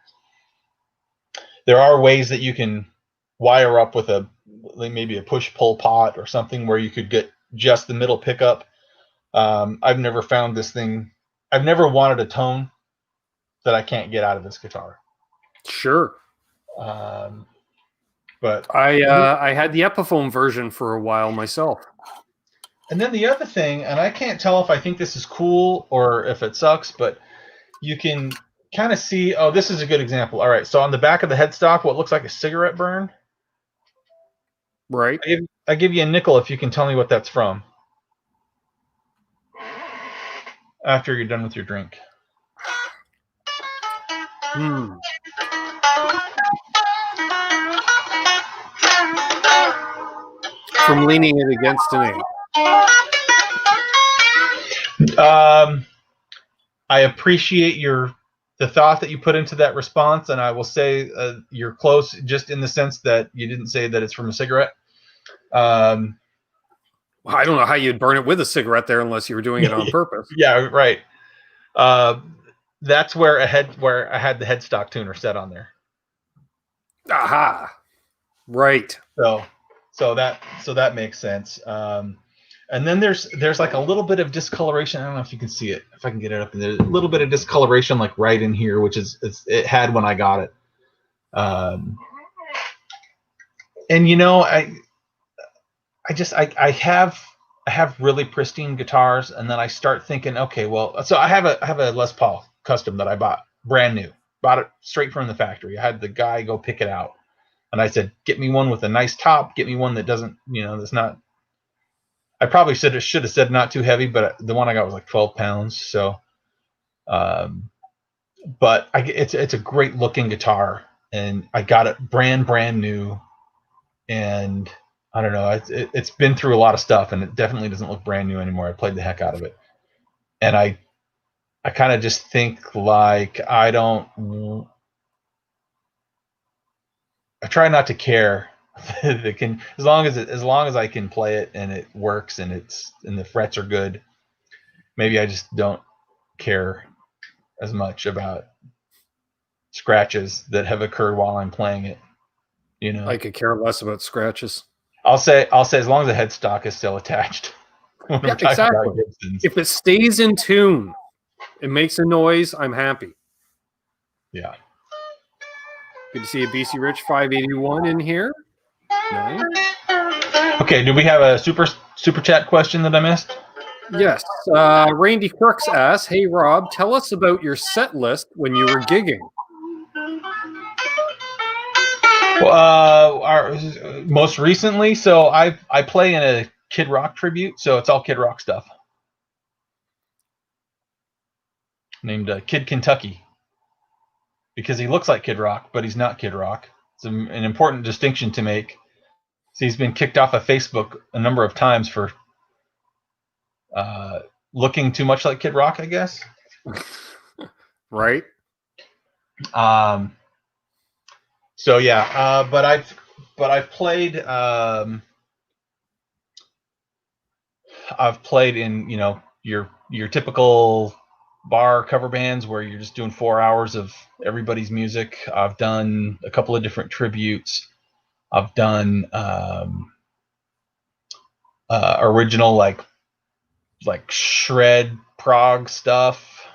there are ways that you can wire up with maybe a push-pull pot or something where you could get just the middle pickup. I've never found this thing. I've never wanted a tone that I can't get out of this guitar. Sure. But I had the Epiphone version for a while myself. And then the other thing, and I can't tell if I think this is cool or if it sucks, but you can kind of see, oh, this is a good example. All right, so on the back of the headstock, what looks like a cigarette burn. Right. I give you a nickel if you can tell me what that's from. After you're done with your drink. From leaning it against an amp. I appreciate the thought that you put into that response, and I will say you're close, just in the sense that you didn't say that it's from a cigarette. I don't know how you'd burn it with a cigarette there unless you were doing it on purpose. Yeah, right. That's where I had the headstock tuner set on there. Aha. Right. So that makes sense. And then there's like a little bit of discoloration. I don't know if you can see it. If I can get it up in there, a little bit of discoloration, like right in here, which it had when I got it. And you know, I have really pristine guitars, and then I start thinking, okay, well, so I have a Les Paul custom that I bought brand new, bought it straight from the factory. I had the guy go pick it out, and I said, get me one with a nice top, get me one that doesn't, that's not. I probably should have said not too heavy, but the one I got was like 12 pounds. So, but it's a great looking guitar, and I got it brand new, and I don't know, it's been through a lot of stuff, and it definitely doesn't look brand new anymore. I played the heck out of it, and I kind of just think like I try not to care. It can, as long as I can play it and it works and the frets are good. Maybe I just don't care as much about scratches that have occurred while I'm playing it. I could care less about scratches. I'll say as long as the headstock is still attached. Yeah, exactly. If it stays in tune, it makes a noise, I'm happy. Yeah. Good to see a BC Rich 581 in here. Nice. Okay, do we have a super chat question that I missed? Yes. Randy Crooks asks, hey Rob, tell us about your set list when you were gigging. Most recently, so I play in a Kid Rock tribute, so it's all Kid Rock stuff. Named Kid Kentucky, because he looks like Kid Rock, but he's not Kid Rock. It's an important distinction to make. So he's been kicked off of Facebook a number of times for looking too much like Kid Rock, I guess. Right. So yeah, but I've played in your typical bar cover bands where you're just doing 4 hours of everybody's music. I've done a couple of different tributes. I've done original like shred prog stuff.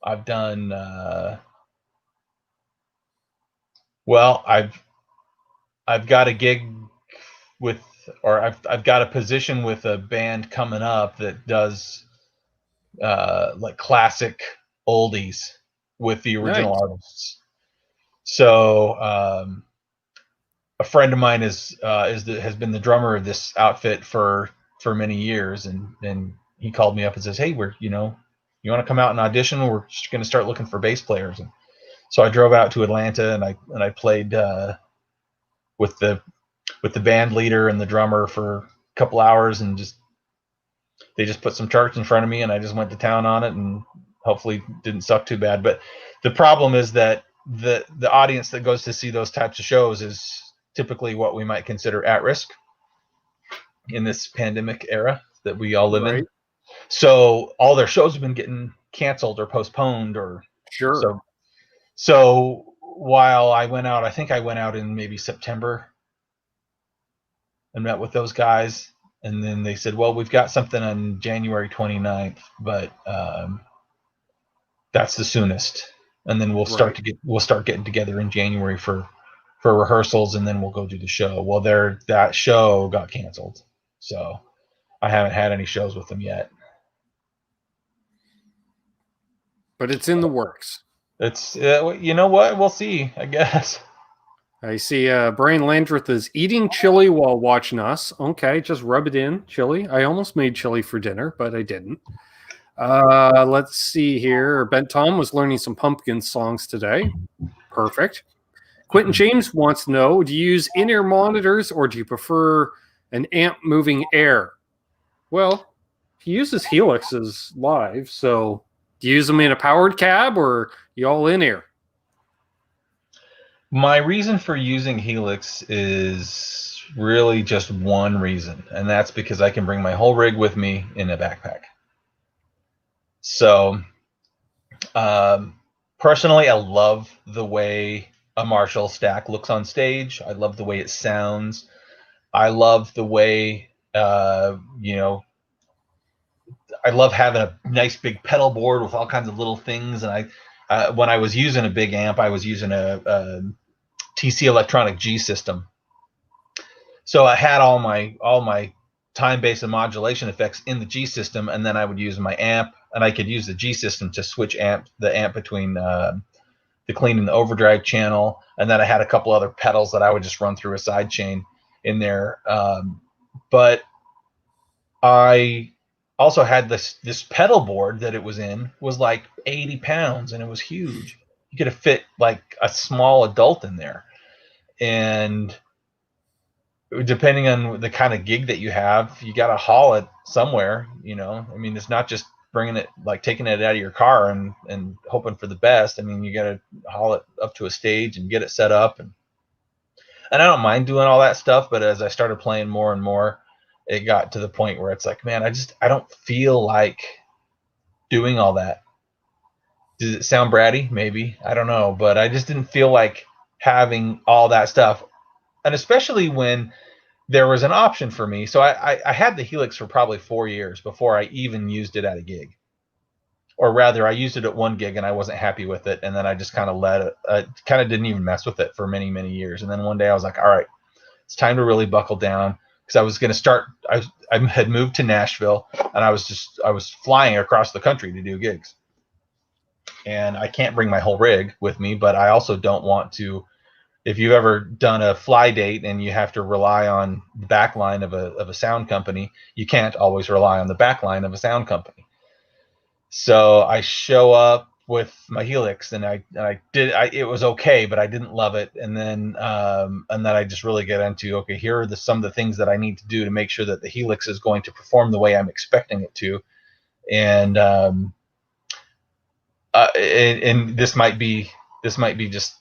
I've done I've got a gig with, or I've got a position with a band coming up that does like classic oldies with the original artists. So a friend of mine has been the drummer of this outfit for many years, and he called me up and says, hey, you want to come out and audition? We're just going to start looking for bass players. And so I drove out to Atlanta, and I played with the band leader and the drummer for a couple hours, and they just put some charts in front of me, and I just went to town on it, and hopefully didn't suck too bad. But the problem is that the audience that goes to see those types of shows is typically what we might consider at risk in this pandemic era that we all live in. So all their shows have been getting canceled or postponed, or sure. So while I went out, I think I went out in maybe September and met with those guys, and then they said, well, we've got something on January 29th, but that's the soonest. And then we'll start getting together in January for rehearsals, and then we'll go do the show. Well, that show got canceled, so I haven't had any shows with them yet. But it's in the works. It's you know what? We'll see, I guess. I see Brian Landreth is eating chili while watching us. Okay, just rub it in, chili. I almost made chili for dinner, but I didn't. Let's see here. Ben Tom was learning some Pumpkin songs today. Perfect. Quentin James wants to know, do you use in-ear monitors or do you prefer an amp moving air? Well, he uses Helixes live. So do you use them in a powered cab or you all in air? My reason for using Helix is really just one reason, and that's because I can bring my whole rig with me in a backpack. So personally, I love the way a Marshall stack looks on stage. I love the way it sounds. I love the way, you know, I love having a nice big pedal board with all kinds of little things. And when I was using a big amp, I was using a TC Electronic G system. So I had all my time-based and modulation effects in the G system, and then I would use my amp, and I could use the G system to switch the amp between the clean and the overdrive channel, and then I had a couple other pedals that I would just run through a side chain in there. But I also had this pedal board that it was in was like 80 pounds, and it was huge. You could have fit like a small adult in there. And depending on the kind of gig that you have, you got to haul it somewhere, you know. I mean, it's not just bringing it, like taking it out of your car and hoping for the best. I mean, you got to haul it up to a stage and get it set up. And I don't mind doing all that stuff, but as I started playing more and more, it got to the point where it's like, man, I don't feel like doing all that. Does it sound bratty? Maybe. I don't know, but I just didn't feel like having all that stuff. And especially when there was an option for me. So I had the Helix for probably 4 years before I even used it at a gig. Or rather, I used it at one gig and I wasn't happy with it. And then I just kind of let it, kind of didn't even mess with it for many, many years. And then one day I was like, all right, it's time to really buckle down. Because I was going to start, I had moved to Nashville, and I was flying across the country to do gigs. And I can't bring my whole rig with me, but I also don't want to. If you've ever done a fly date and you have to rely on the back line of a sound company, you can't always rely on the back line of a sound company. So I show up with my Helix, and it was okay, but I didn't love it. And then I just really get into, okay, here are some of the things that I need to do to make sure that the Helix is going to perform the way I'm expecting it to. And this might be just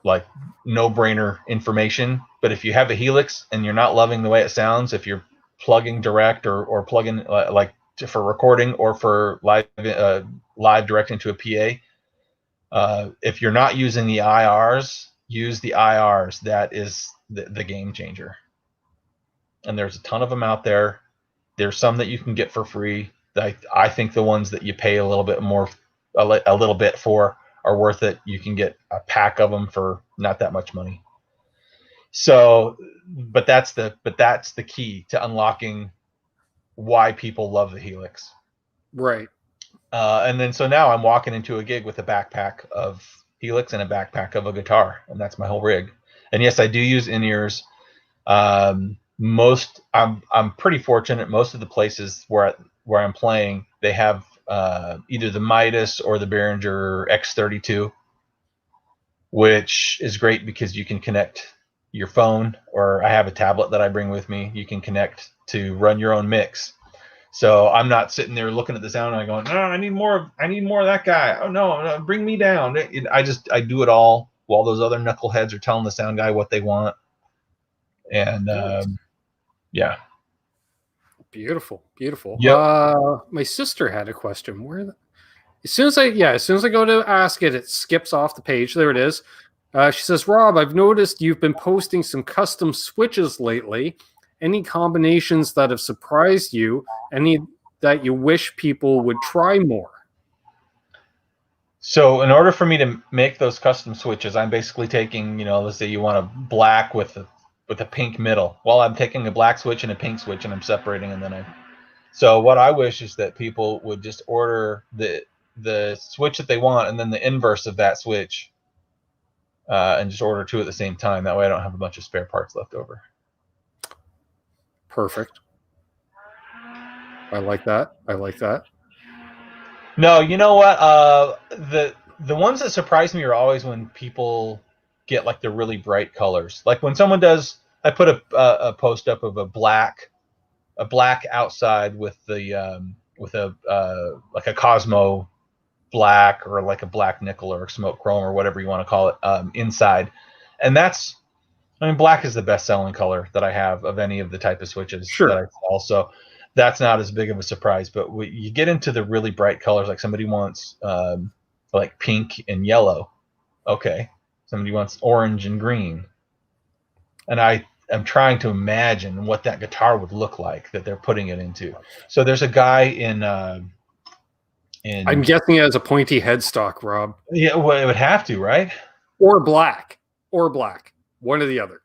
like no-brainer information, but if you have a Helix and you're not loving the way it sounds, if you're plugging direct or plugging like for recording or for live directing to a PA, if you're not using the IRs, use the IRs. That is the game changer. And there's a ton of them out there. There's some that you can get for free. I think the ones that you pay a little bit more, a little bit for, are worth it. You can get a pack of them for not that much money. So, but that's the key to unlocking why people love the Helix. Right. And then so now I'm walking into a gig with a backpack of Helix and a backpack of a guitar, and that's my whole rig. And yes, I do use in-ears. I'm pretty fortunate. Most of the places where I'm playing, they have either the Midas or the Behringer X32, which is great because you can connect your phone, or I have a tablet that I bring with me. You can connect to run your own mix. So I'm not sitting there looking at the sound and I'm going, no, I need more of that guy. Oh no, bring me down. I do it all while those other knuckleheads are telling the sound guy what they want. And yeah. Beautiful. Yep. My sister had a question. As soon as I go to ask it, it skips off the page. There it is. She says, Rob, I've noticed you've been posting some custom switches lately. Any combinations that have surprised you? Any that you wish people would try more? So in order for me to make those custom switches, I'm basically taking, let's say you want a black with a pink middle. Well, I'm taking a black switch and a pink switch, and I'm separating, and then so what I wish is that people would just order the switch that they want, and then the inverse of that switch, and just order two at the same time. That way I don't have a bunch of spare parts left over. Perfect. I like that. No, you know what? The ones that surprise me are always when people get like the really bright colors. Like when someone does, I put a post up of a black black outside with the with a like a Cosmo black or like a black nickel or smoke chrome or whatever you want to call it inside, and that's, I mean, black is the best selling color that I have of any of the type of switches Sure. that I sell. So that's not as big of a surprise. But you get into the really bright colors, like somebody wants like pink and yellow. Okay. Somebody wants orange and green. And I am trying to imagine what that guitar would look like that they're putting it into. So there's a guy in I'm guessing it has a pointy headstock, Rob. Yeah, well, it would have to, right? Or black. One or the other.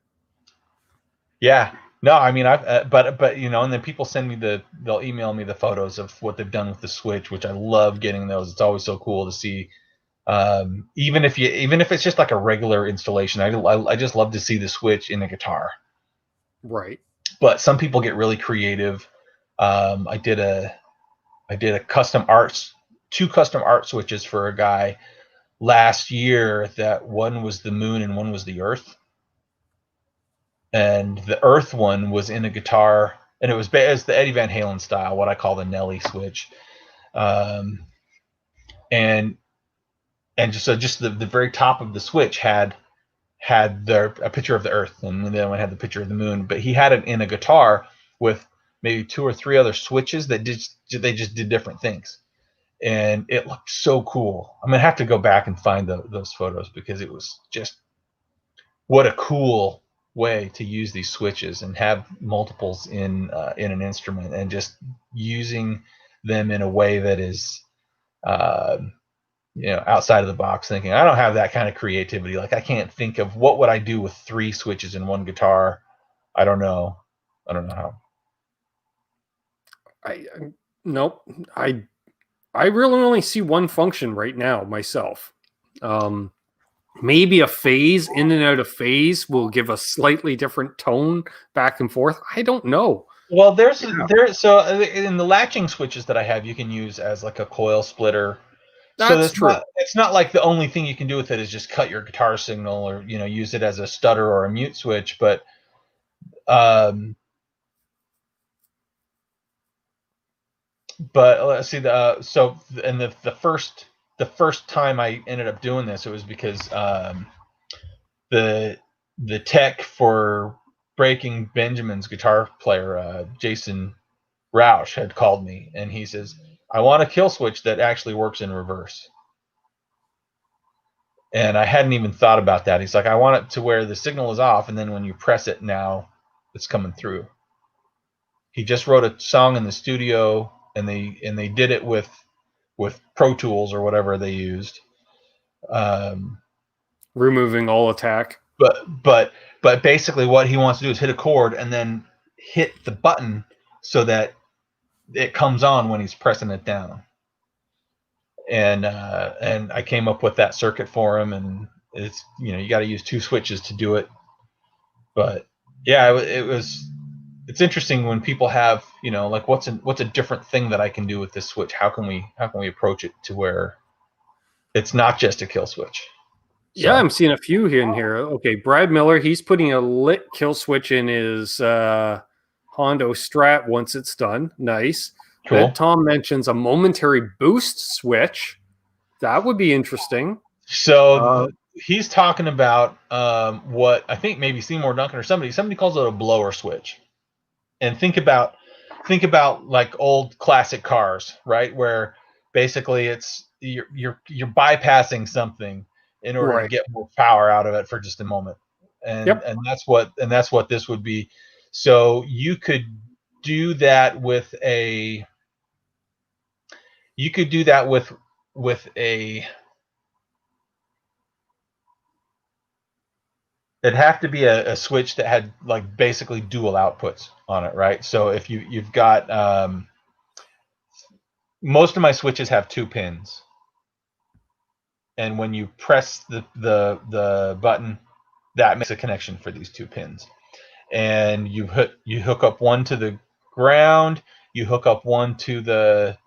Yeah. No, I mean, but you know, and then people send me they'll email me the photos of what they've done with the Switch, which I love getting those. It's always so cool to see. Even if it's just like a regular installation, I just love to see the Switch in a guitar. Right. But some people get really creative. I did a two custom art switches for a guy last year. That one was the moon and one was the earth. And the earth one was in a guitar, and it was the Eddie Van Halen style, what I call the Nelly switch. And just the very top of the switch had a picture of the earth, and then one had the picture of the moon. But he had it in a guitar with maybe 2 or 3 other switches that they just did different things, and it looked so cool. I'm gonna have to go back and find those photos, because it was just, what a cool way to use these switches and have multiples in an instrument, and just using them in a way that is outside of the box thinking. I don't have that kind of creativity. Like, I can't think of what would I do with 3 switches in one guitar. I don't know how. Nope. I really only see one function right now myself. Maybe a phase, in and out of phase, will give a slightly different tone back and forth. I don't know. Well, so in the latching switches that I have, you can use as like a coil splitter. That's true. It's not like the only thing you can do with it is just cut your guitar signal, or use it as a stutter or a mute switch. But let's see, the first time I ended up doing this, it was because the tech for Breaking Benjamin's guitar player, Jason Roush, had called me, and he says, I want a kill switch that actually works in reverse. And I hadn't even thought about that. He's like, I want it to where the signal is off, and then when you press it, now it's coming through. He just wrote a song in the studio, and they did it with Pro Tools or whatever they used, removing all attack. But basically, what he wants to do is hit a chord and then hit the button so that it comes on when he's pressing it down. And I came up with that circuit for him, and it's, you got to use 2 switches to do it. But yeah, it's interesting when people have, like, what's a different thing that I can do with this switch? How can we approach it to where it's not just a kill switch? So. Yeah, I'm seeing a few in here. Okay, Brad Miller, he's putting a lit kill switch in his Hondo Strat once it's done. Nice. Cool. Tom mentions a momentary boost switch. That would be interesting. So he's talking about what I think maybe Seymour Duncan or somebody calls it a blower switch. And think about like old classic cars, right? Where basically it's you're bypassing something in order to get more power out of it for just a moment. And and that's what this would be. So you could do that with a it'd have to be a switch that had like basically dual outputs on it, right? So if you've got most of my switches have 2 pins, and when you press the button, that makes a connection for these 2 pins, and you hook up one to the ground, you hook up one to the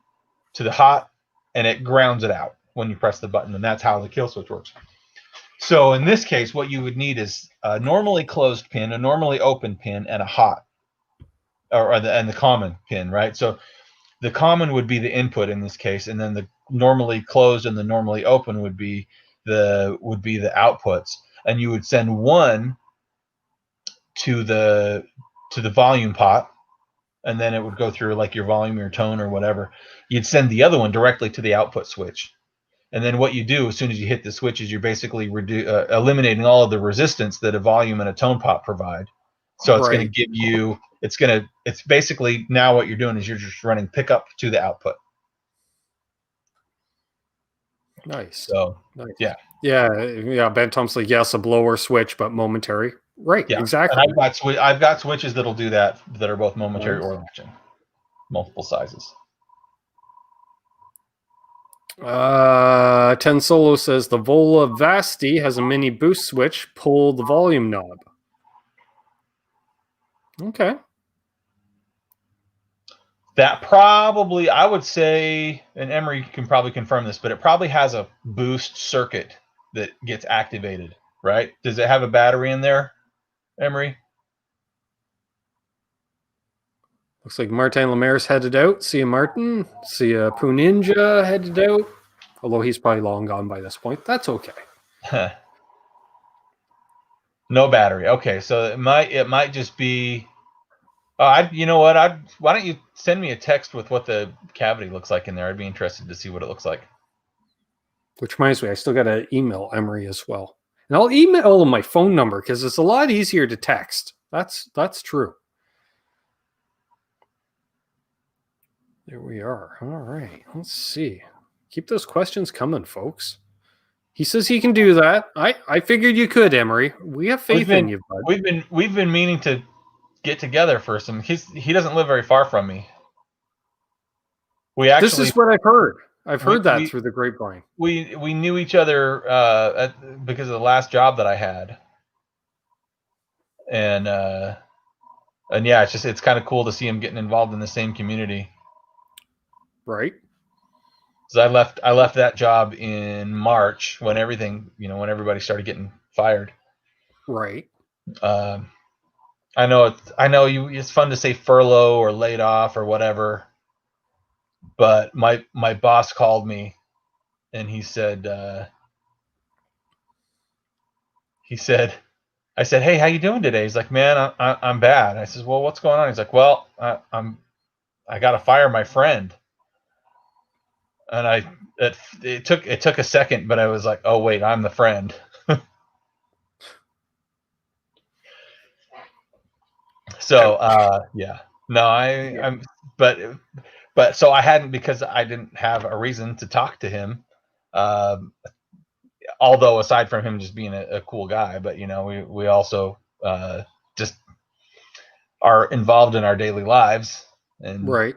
hot, and it grounds it out when you press the button, and that's how the kill switch works. So in this case, what you would need is a normally closed pin, a normally open pin, and a hot. and the common pin, right? So the common would be the input in this case, and then the normally closed and the normally open would be the outputs, and you would send one to the volume pot, and then it would go through like your volume or tone or whatever. You'd send the other one directly to the output switch. And then what you do as soon as you hit the switch is you're basically eliminating all of the resistance that a volume and a tone pot provide. So it's going to give you, it's basically now what you're doing is you're just running pickup to the output. Nice. So, nice. Yeah. Ben Thompson, yes, a blower switch, but momentary. Right. Yeah. Exactly. And I've got switches that'll do that are both momentary or latching, multiple sizes. Ten Solo says the Vola Vasti has a mini boost switch. Pull the volume knob. Okay. That probably, I would say, and Emery can probably confirm this, but it probably has a boost circuit that gets activated, right? Does it have a battery in there, Emery? Looks like Martin Lemaire's headed out. See you, Martin. See you, Poo Ninja headed out. Although he's probably long gone by this point. That's okay. No battery. Okay, so it might just be. You know what? Why don't you send me a text with what the cavity looks like in there? I'd be interested to see what it looks like. Which reminds me, I still got to email Emery as well, and I'll email him my phone number because it's a lot easier to text. That's true. There we are. All right, let's see. Keep those questions coming, folks. He says he can do that. I figured you could, Emery. We have faith in you, bud. We've been meaning to get together for some. He doesn't live very far from me. This is what I've heard. I've heard that through the grapevine. We knew each other because of the last job that I had, and yeah, it's kind of cool to see him getting involved in the same community. Right. So I left that job in March when when everybody started getting fired. Right. I know it's fun to say furlough or laid off or whatever, but my boss called me and he said, I said, hey, how you doing today? He's like, man, I'm bad. I says, well, what's going on? He's like, well, I got to fire my friend. And it took a second, but I was like, oh wait, I'm the friend. So yeah, no, I'm but so I hadn't, because I didn't have a reason to talk to him. Although aside from him just being a cool guy, but we also just are involved in our daily lives, and right.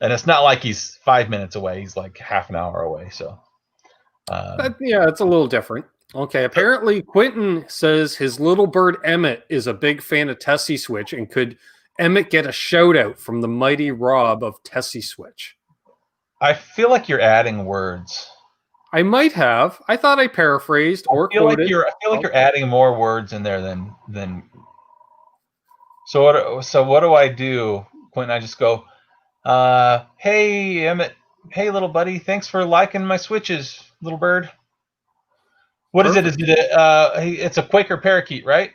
And it's not like he's 5 minutes away. He's like half an hour away. So, yeah, it's a little different. Okay. Apparently, Quentin says his little bird Emmett is a big fan of Tesi Switch, and could Emmett get a shout out from the mighty Rob of Tesi Switch? I feel like you're adding words. I might have. I thought I paraphrased or quoted. I feel like you're adding more words in there than. So what do I do, Quentin? I just go, hey Emmett, hey little buddy, thanks for liking my switches, little bird. What Perfect. Is it? It's a Quaker parakeet, right?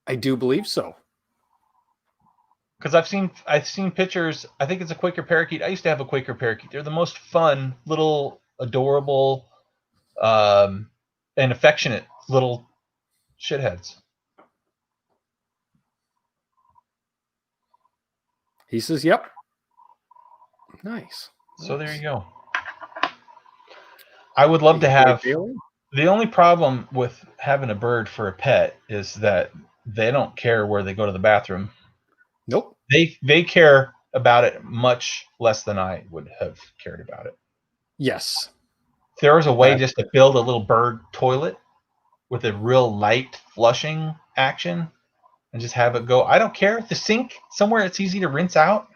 I do believe so. Because I've seen pictures. I think it's a Quaker parakeet. I used to have a Quaker parakeet. They're the most fun, little, adorable, and affectionate little shitheads. He says, yep. Nice. So there you go. I would love to have. The only problem with having a bird for a pet is that they don't care where they go to the bathroom. Nope. They care about it much less than I would have cared about it. Yes. If there was a way just to build a little bird toilet with a real light flushing action and just have it go. I don't care. The sink somewhere it's easy to rinse out.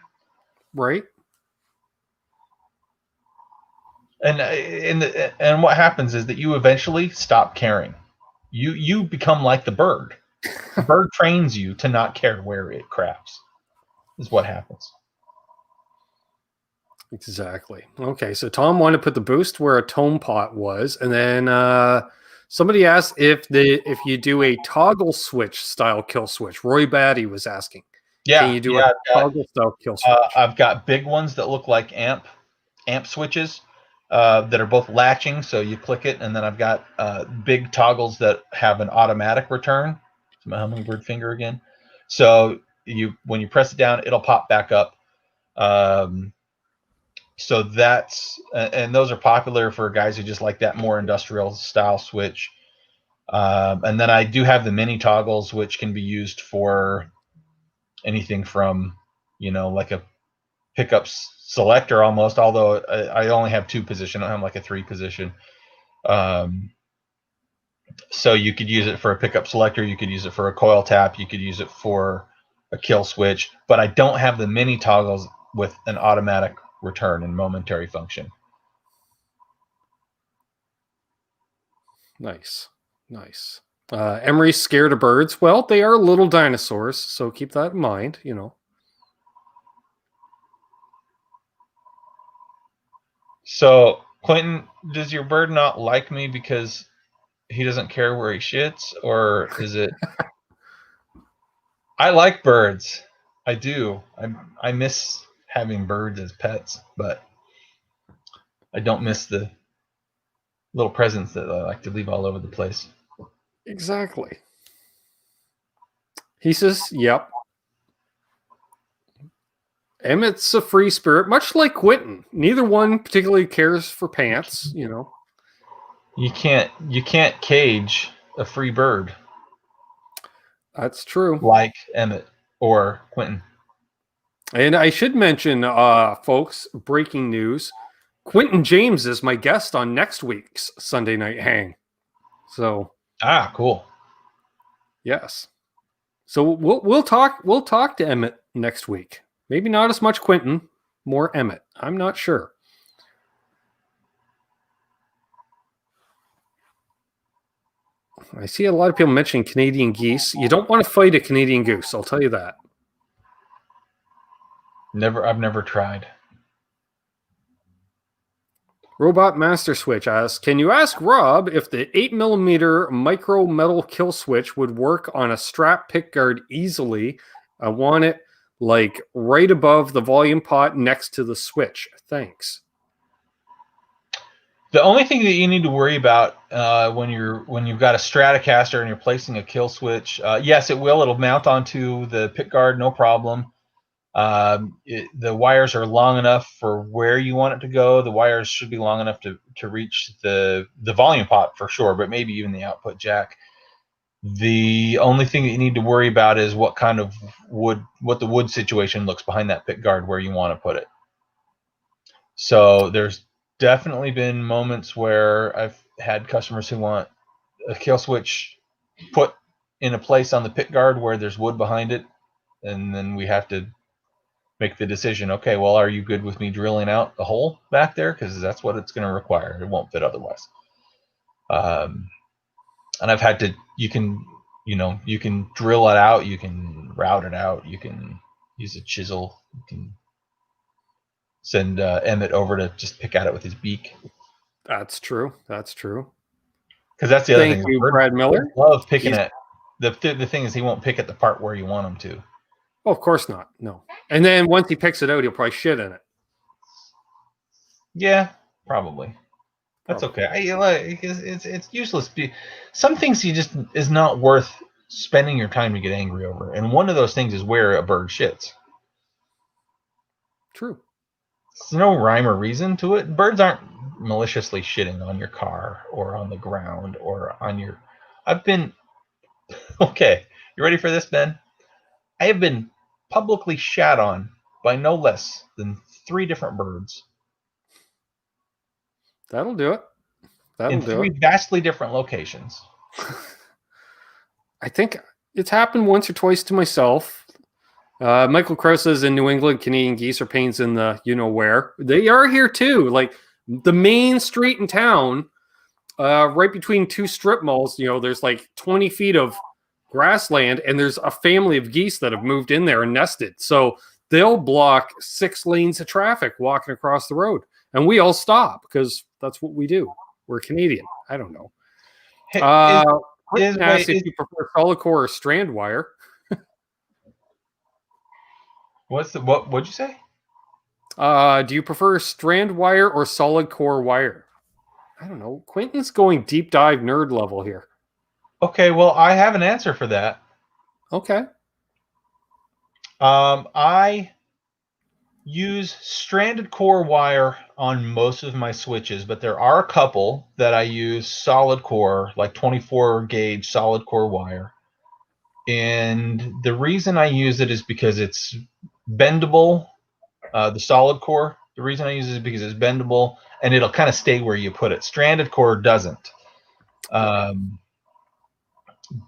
Right. And what happens is that you eventually stop caring. You become like the bird. The bird trains you to not care where it craps, is what happens. Exactly. Okay, so Tom wanted to put the boost where a tone pot was, and then somebody asked if you do a toggle switch style kill switch. Roy Batty was asking. Yeah, can you do a toggle style kill switch? I've got big ones that look like amp switches that are both latching, so you click it, and then I've got big toggles that have an automatic return. It's my hummingbird finger again. So when you press it down, it'll pop back up. So that's and those are popular for guys who just like that more industrial style switch. And then I do have the mini toggles, which can be used for anything from, like a pickup selector almost, although I only have 2 position. I don't have like a 3 position. So you could use it for a pickup selector. You could use it for a coil tap. You could use it for a kill switch. But I don't have the mini toggles with an automatic return and momentary function. Nice. Emery's scared of birds. Well, they are little dinosaurs, so keep that in mind, So, Quentin, does your bird not like me because he doesn't care where he shits, or is it? I like birds. I do. I miss having birds as pets, but I don't miss the little presents that I like to leave all over the place. Exactly. He says, yep. Emmett's a free spirit, much like Quentin. Neither one particularly cares for pants, You can't cage a free bird. That's true. Like Emmett or Quentin. And I should mention, folks, breaking news. Quentin James is my guest on next week's Sunday Night Hang. So cool. Yes. So we'll talk to Emmett next week. Maybe not as much Quentin, more Emmett. I'm not sure. I see a lot of people mentioning Canadian geese. You don't want to fight a Canadian goose, I'll tell you that. I've never tried. Robot Master Switch asks, can you ask Rob if the 8mm micro metal kill switch would work on a strap pickguard easily? I want it like right above the volume pot next to the switch. Thanks. The only thing that you need to worry about when you've got a Stratocaster and you're placing a kill switch, yes, it'll mount onto the pickguard, no problem. The wires are long enough for where you want it to go. The wires should be long enough to reach the volume pot for sure, but maybe even the output jack. The only thing that you need to worry about is what the wood situation looks behind that pickguard where you want to put it. So there's definitely been moments where I've had customers who want a kill switch put in a place on the pickguard where there's wood behind it, and then we have to make the decision, okay, well, are you good with me drilling out a hole back there? Because that's what it's going to require. It won't fit otherwise. And I've had to, you can drill it out, you can route it out, you can use a chisel, you can send Emmett over to just pick at it with his beak. That's true. Because that's the other thing. Thank you, Brad Miller. Love picking at the thing is he won't pick at the part where you want him to. Oh, of course not. No. And then once he picks it out, he'll probably shit in it. Yeah, probably. That's okay. It's useless. Some things is not worth spending your time to get angry over. And one of those things is where a bird shits. True. There's no rhyme or reason to it. Birds aren't maliciously shitting on your car or on the ground or on your... Okay, you ready for this, Ben? I have been publicly shat on by no less than 3 different birds. That'll do it. In 3 vastly different locations. I think it's happened once or twice to myself. Michael Crow says in New England, Canadian geese are pains in the you-know-where. They are here too. Like the main street in town, right between 2 strip malls, there's like 20 feet of grassland, and there's a family of geese that have moved in there and nested. So they'll block 6 lanes of traffic walking across the road, and we all stop because that's what we do. We're Canadian. I don't know. Ask if you prefer solid core or strand wire. What'd you say? Do you prefer strand wire or solid core wire? I don't know. Quentin's going deep dive nerd level here. Okay, well, I have an answer for that. Okay. I use stranded core wire on most of my switches, but there are a couple that I use solid core, like 24 gauge solid core wire. And the reason I use it is because it's bendable. The solid core, the reason I use it is because it's bendable and it'll kind of stay where you put it. Stranded core doesn't.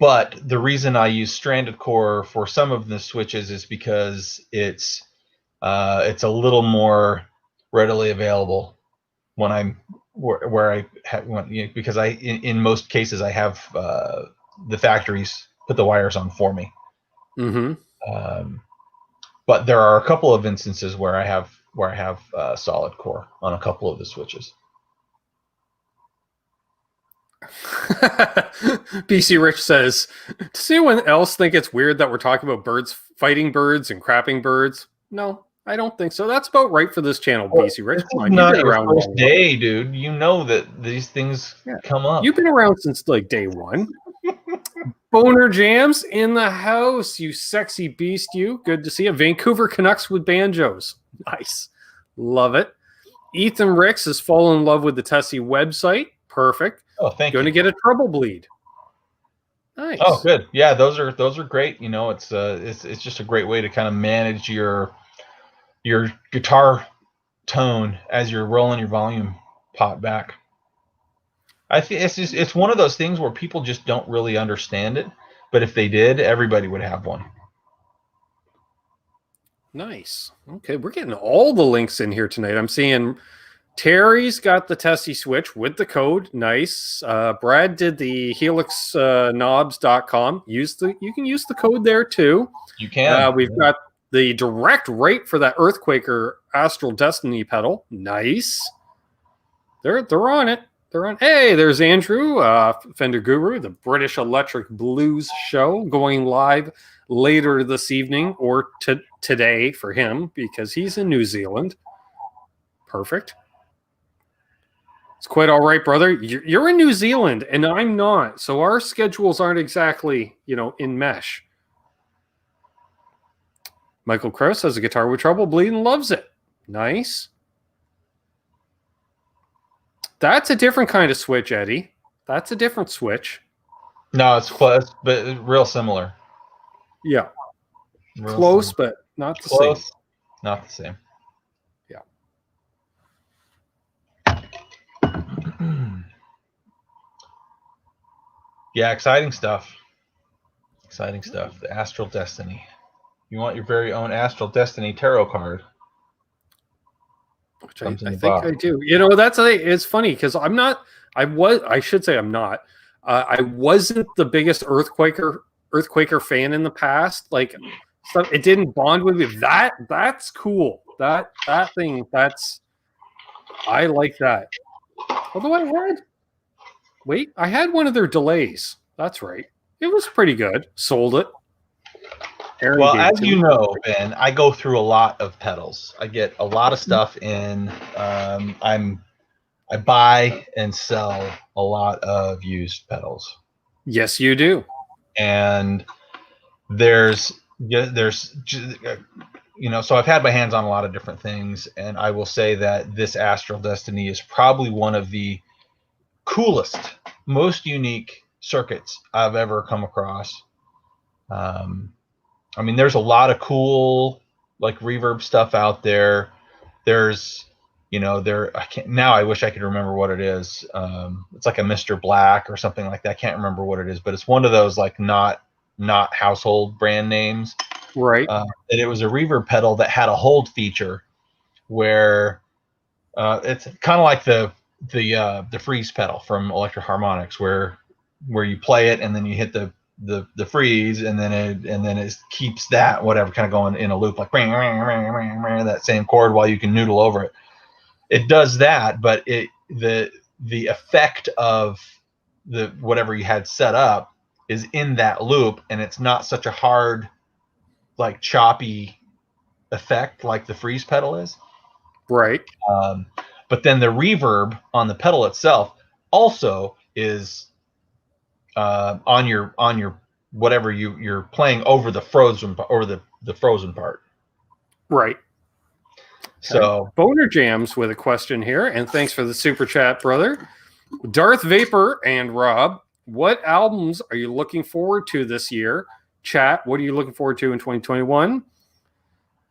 But the reason I use stranded core for some of the switches is because it's a little more readily available when I'm where I have, because in most cases I have the factories put the wires on for me. Mm-hmm. But there are a couple of instances where I have solid core on a couple of the switches. BC Rich says, does anyone else think it's weird that we're talking about birds fighting birds and crapping birds? No, I don't think so. That's about right for this channel, BC Rich. Come on, not your first day, dude. You know that these things come up. You've been around since like day one. Boner Jams in the house, you sexy beast, you. Good to see you. Vancouver Canucks with banjos. Nice. Love it. Ethan Ricks has fallen in love with the Tesi website. Perfect. Oh, thank you. Going to get a treble bleed. Nice. Oh, good. Yeah, those are great. You know, it's just a great way to kind of manage your guitar tone as you're rolling your volume pot back. I think it's one of those things where people just don't really understand it, but if they did, everybody would have one. Nice. Okay, we're getting all the links in here tonight. I'm seeing Terry's got the Tesi Switch with the code. Nice. Brad did the helixknobs.com. You can use the code there too. You can. We've got the direct rate for that Earthquaker Astral Destiny pedal. Nice. They're on it. Hey, there's Andrew, Fender Guru, the British Electric Blues show, going live later this evening or today for him because he's in New Zealand. Perfect. It's quite all right, brother. You're in New Zealand and I'm not, so our schedules aren't exactly, in mesh. Michael Krauss has a guitar with treble bleed and loves it. Nice. That's a different kind of switch, Eddie. That's a different switch. No, it's close, but real similar. Yeah. Close, but not the same. Not the same. Yeah. Yeah, exciting stuff. The Astral Destiny. You want your very own Astral Destiny tarot card. Which I think I do. It's funny because I wasn't the biggest Earthquaker fan in the past. Like stuff, it didn't bond with me. That's cool. That thing, I like that. Although I had one of their delays. That's right. It was pretty good. Sold it. Well, as you know, Ben, I go through a lot of pedals. I get a lot of stuff in. I buy and sell a lot of used pedals. Yes, you do. And there's so I've had my hands on a lot of different things, and I will say that this Astral Destiny is probably one of the coolest, most unique circuits I've ever come across. I mean, there's a lot of cool like reverb stuff out there. There's, I wish I could remember what it is. It's like a Mr. Black or something like that. I can't remember what it is, but it's one of those like not household brand names. Right. And it was a reverb pedal that had a hold feature where it's kind of like the freeze pedal from Electro Harmonics where you play it and then you hit the the freeze, and then it keeps that whatever kind of going in a loop, like that same chord while you can noodle over it. It does that, but the effect of the whatever you had set up is in that loop, and it's not such a hard, like choppy effect like the freeze pedal is. Right. But then the reverb on the pedal itself also is on your whatever you're playing over the frozen or the frozen part. Right. So Boner Jams with a question here, and thanks for the super chat, brother. Darth Vapor and Rob, what albums are you looking forward to this year? Chat, what are you looking forward to in 2021?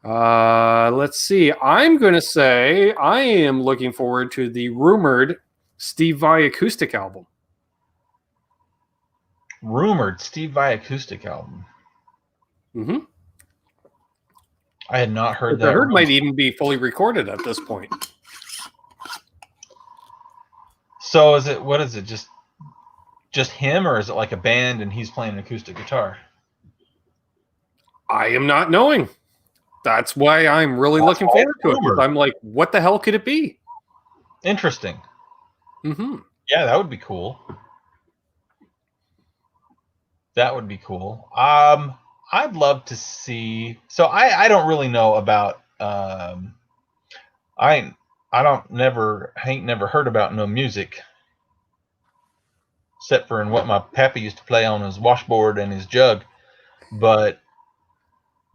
Let's see. I'm going to say I am looking forward to the rumored Steve Vai acoustic album. Rumored Steve Vai acoustic album. Mm-hmm. I had not heard that. I heard it might even be fully recorded at this point. So what is it? Just him, or is it like a band and he's playing an acoustic guitar? I am not knowing. That's why I'm really looking forward to it. I'm like, what the hell could it be? Interesting. Mm-hmm. Yeah, that would be cool. That would be cool. I'd love to see. So I don't really know about. I ain't never heard about no music, except for in what my pappy used to play on his washboard and his jug. But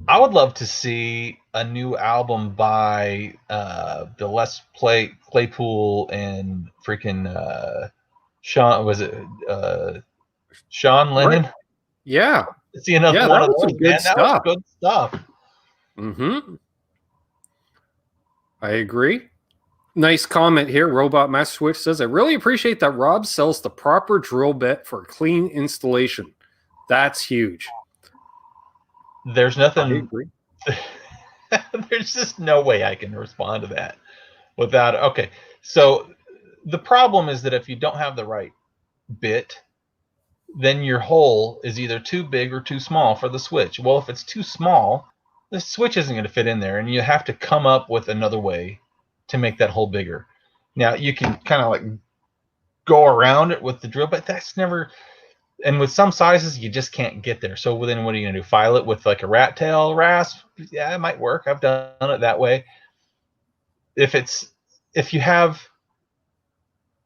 I would love to see a new album by the Les Claypool and freaking Sean. Was it Sean Lennon? Right. Yeah. See another one of those. Good stuff. That was good stuff. Mm-hmm. I agree. Nice comment here. Robot Master Switch says, I really appreciate that Rob sells the proper drill bit for a clean installation. That's huge. There's nothing. There's just no way I can respond to that without. Okay. So the problem is that if you don't have the right bit, then your hole is either too big or too small for the switch. Well, if it's too small, the switch isn't going to fit in there, and you have to come up with another way to make that hole bigger. Now, you can kind of like go around it with the drill, but that's never... And with some sizes, you just can't get there. So then what are you going to do? File it with like a rat tail rasp? Yeah, it might work. I've done it that way. If you have...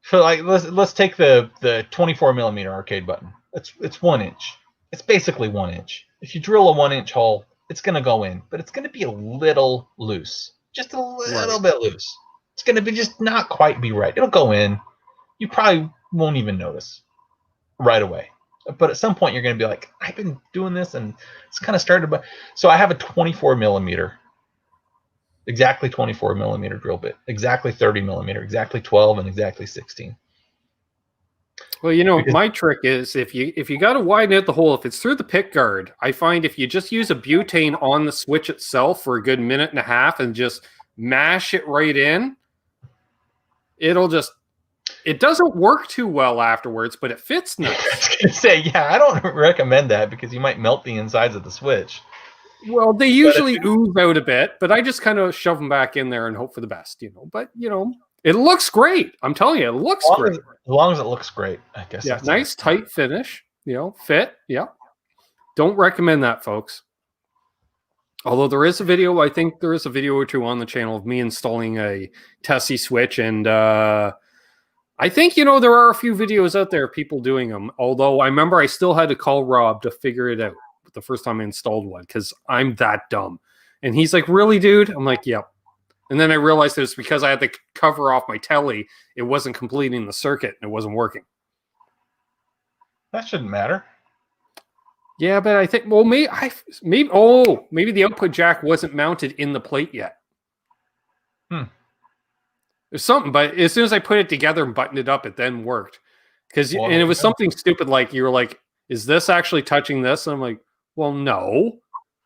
So like let's take the 24 millimeter arcade button. It's 1 inch. It's basically 1 inch. If you drill a 1 inch hole, it's going to go in, but it's going to be a little loose, just a little bit loose. It's going to be just not quite be right. It'll go in. You probably won't even notice right away. But at some point, you're going to be like, I've been doing this, and it's kind of started. So I have a 24 millimeter. Exactly 24 millimeter drill bit, exactly 30 millimeter, exactly 12, and exactly 16. Well, my trick is if you got to widen out the hole, if it's through the pick guard, I find if you just use a butane on the switch itself for a good minute and a half and just mash it right in, it doesn't work too well afterwards, but it fits nice. I was going to say, yeah, I don't recommend that because you might melt the insides of the switch. Well, they usually ooze out a bit, but I just kind of shove them back in there and hope for the best, But, it looks great. I'm telling you, it looks great. As long as it looks great, I guess. Yeah, nice, tight finish, fit. Yeah. Don't recommend that, folks. Although there is a video, I think there is a video or two on the channel of me installing a Tesi Switch, and I think, there are a few videos out there of people doing them, although I remember I still had to call Rob to figure it out the first time I installed one because I'm that dumb. And he's like, really, dude? I'm like, yep. And then I realized it was because I had to cover off my telly. It wasn't completing the circuit and it wasn't working. That shouldn't matter. Yeah, but I think, well, maybe the output jack wasn't mounted in the plate yet. There's something, but as soon as I put it together and buttoned it up, it then worked. And it was something stupid like, you were like, is this actually touching this? And I'm like, well, no.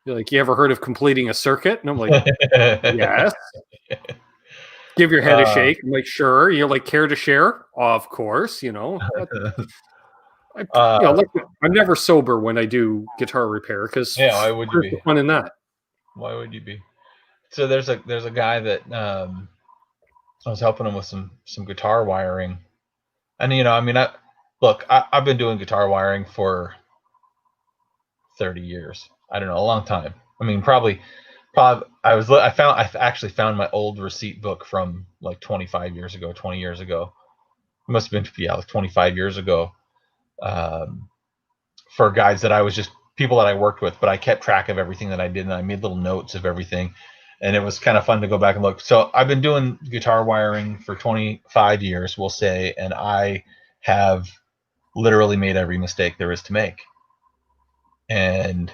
You're like, you ever heard of completing a circuit? And I'm like, yes. Give your head a shake. I'm like, sure. You're like, care to share? Of course, Like I'm never sober when I do guitar repair because yeah, why would you where's the be? fun in that? Why would you be? So there's a guy that I was helping him with some guitar wiring, and I mean, I've been doing guitar wiring for 30 years. I don't know, a long time. I mean, probably I actually found my old receipt book from like 25 years ago, 20 years ago. It must have been, like 25 years ago, for guys that I was just people that I worked with, but I kept track of everything that I did, and I made little notes of everything, and it was kind of fun to go back and look. So I've been doing guitar wiring for 25 years, we'll say, and I have literally made every mistake there is to make. And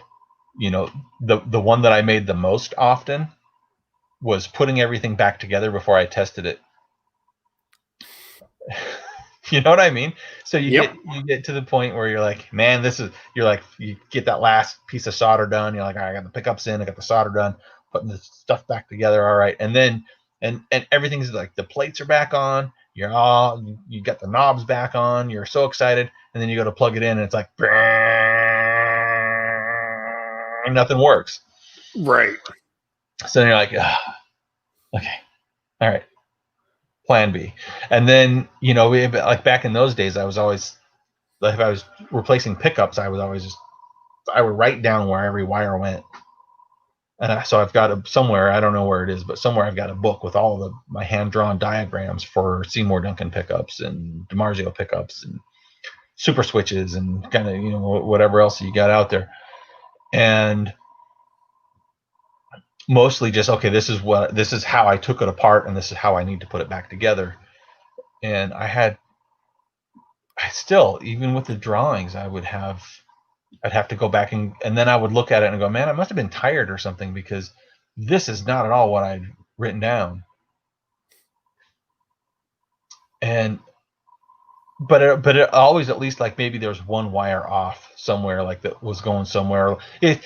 the one that I made the most often was putting everything back together before I tested it. You know what I mean? So you get to the point where you're like, man, you get that last piece of solder done. You're like, I got the pickups in, I got the solder done, putting the stuff back together. All right. And then, and everything's like, the plates are back on. You got the knobs back on. You're so excited. And then you go to plug it in and it's like, nothing works. Right. So then you're like, okay, all right. Plan B. And then, like back in those days, I was always, like, if I was replacing pickups, I would write down where every wire went. And so I've got somewhere, I don't know where it is, but somewhere I've got a book with all of my hand-drawn diagrams for Seymour Duncan pickups and DiMarzio pickups and super switches and kind of, whatever else you got out there. And mostly just, okay, this is how I took it apart, and this is how I need to put it back together. And I still, even with the drawings, I'd have to go back and then I would look at it and go, man, I must have been tired or something, because this is not at all what I'd written down. But it always, at least, like, maybe there's one wire off somewhere, like, that was going somewhere. It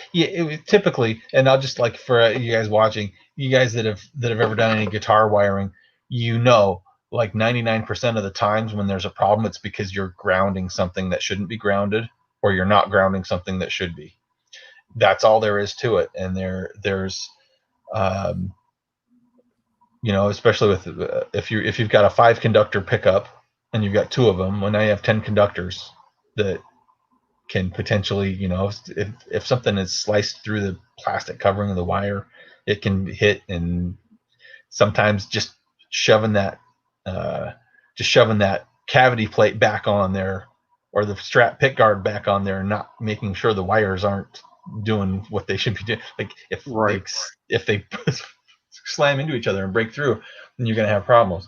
typically, and I'll just, like, for you guys watching, you guys that have ever done any guitar wiring, like 99% of the times when there's a problem, it's because you're grounding something that shouldn't be grounded, or you're not grounding something that should be. That's all there is to it. And there's especially with if you've got a 5-conductor pickup and you've got 2 of them, well, now you have 10 conductors that can potentially, if something is sliced through the plastic covering of the wire, it can hit. And sometimes just shoving that cavity plate back on there, or the strap pick guard back on there, and not making sure the wires aren't doing what they should be doing. Like, if they slam into each other and break through, then you're going to have problems.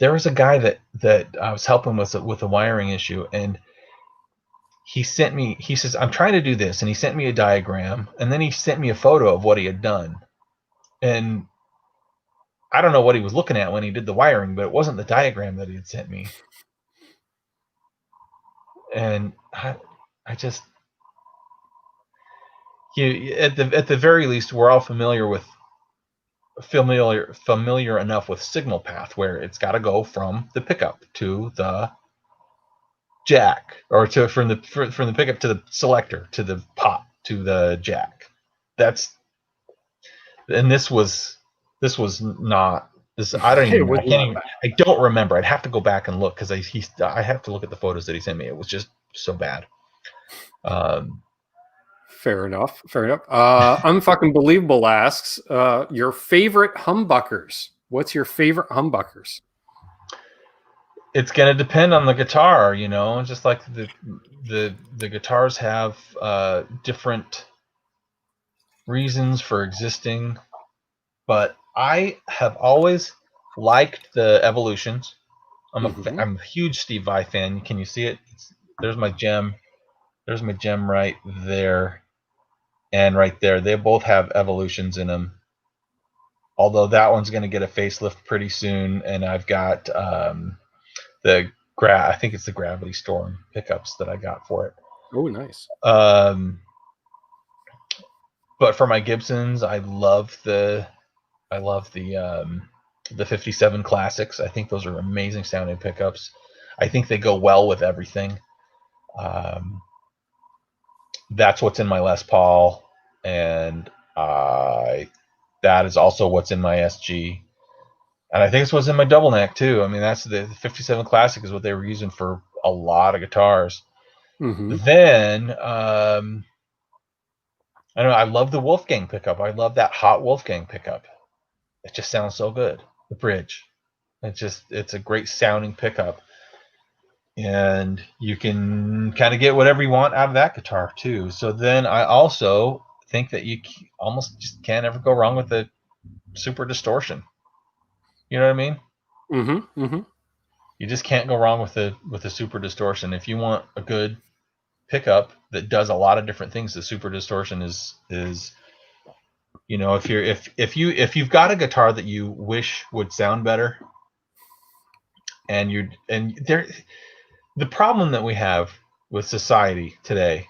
There was a guy that I was helping with a wiring issue, and he says, I'm trying to do this, and he sent me a diagram, and then he sent me a photo of what he had done. And I don't know what he was looking at when he did the wiring, but it wasn't the diagram that he had sent me. And I just, at the very least, we're all familiar enough with signal path, where it's got to go from the pickup to the jack, or from the pickup to the selector, to the pop, to the jack. This was not this. I don't remember. I'd have to go back and look, because I have to look at the photos that he sent me. It was just so bad. Fair enough. Unfucking Believable asks, your favorite humbuckers. What's your favorite humbuckers? It's going to depend on the guitar, just like the guitars have different reasons for existing. But I have always liked the Evolutions. I'm a huge Steve Vai fan. Can you see it? There's my gem. There's my gem right there, and right there. They both have Evolutions in them. Although that one's going to get a facelift pretty soon, and I've got I think it's the Gravity Storm pickups that I got for it. Oh, nice. But for my Gibsons, I love the 57 Classics. I think those are amazing sounding pickups. I think they go well with everything. That's what's in my Les Paul, and that is also what's in my SG. And I think it's what's in my double neck too. I mean, that's the 57 Classic is what they were using for a lot of guitars. Mm-hmm. Then, I don't know, I love the Wolfgang pickup. I love that hot Wolfgang pickup. It just sounds so good. The bridge. It's a great sounding pickup. And you can kind of get whatever you want out of that guitar too. So then I also think that you almost just can't ever go wrong with the Super Distortion. You know what I mean? Mm-hmm. Mm-hmm. You just can't go wrong with the Super Distortion. If you want a good pickup that does a lot of different things, the Super Distortion is you know, if you've got a guitar that you wish would sound better, and the problem that we have with society today,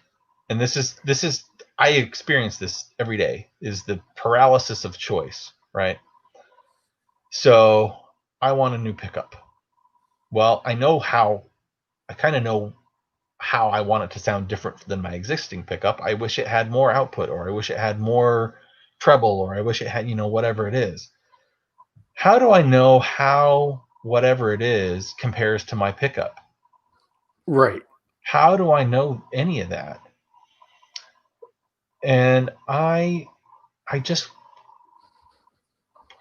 and this is I experience this every day, is the paralysis of choice, right? So I want a new pickup. Well, I kind of know how I want it to sound different than my existing pickup. I wish it had more output, or I wish it had more treble, or I wish it had, whatever it is. How do I know how whatever it is compares to my pickup? Right. How do I know any of that? And I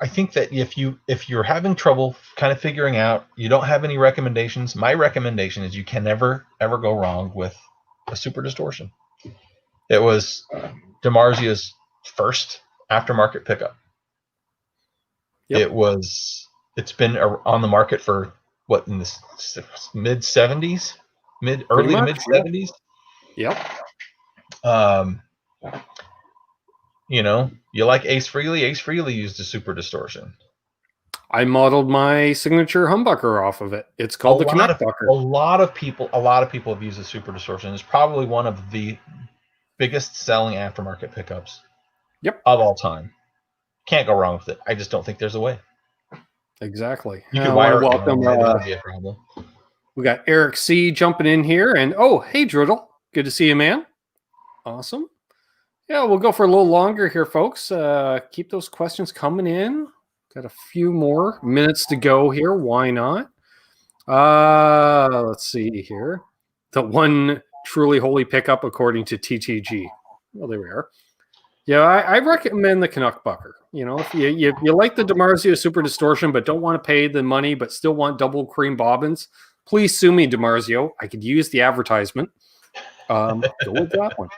think that if you're having trouble kind of figuring out, you don't have any recommendations, my recommendation is you can never ever go wrong with a Super Distortion. It was DiMarzio's first aftermarket pickup. Yep. It's been on the market for what, in the mid 70s, early to mid 70s. Yep. You like Ace Frehley? Ace Frehley used a Super Distortion. I modeled my signature humbucker off of it. It's called the Knuckbucker. A lot of people have used a Super Distortion. It's probably one of the biggest selling aftermarket pickups of all time. Can't go wrong with it. I just don't think there's a way. Exactly. You can wire it wrong. That would be a problem. We got Eric C jumping in here, and hey Driddle, good to see you, man. Awesome. Yeah, we'll go for a little longer here, folks. Keep those questions coming in. Got a few more minutes to go here. Why not? Let's see here. The one truly holy pickup according to TTG. Well, there we are. Yeah, I recommend the Knuckbucker. If you like the DiMarzio Super Distortion but don't want to pay the money but still want double cream bobbins, please sue me, DiMarzio. I could use the advertisement. Go with that one.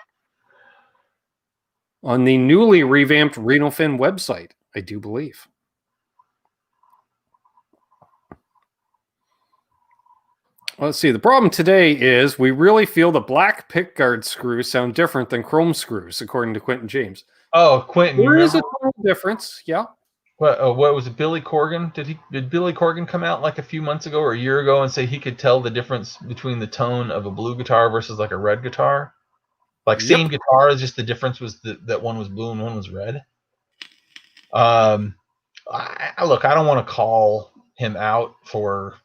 On the newly revamped Reno Fin website, I do believe. Let's see. The problem today is we really feel the black pickguard screws sound different than chrome screws, according to Quentin James. Oh, Quentin, there is a difference. Yeah. What was it? Billy Corgan? Did Billy Corgan come out like a few months ago or a year ago and say he could tell the difference between the tone of a blue guitar versus like a red guitar? Like same guitar, just the difference was that one was blue and one was red. Look, I don't want to call him out for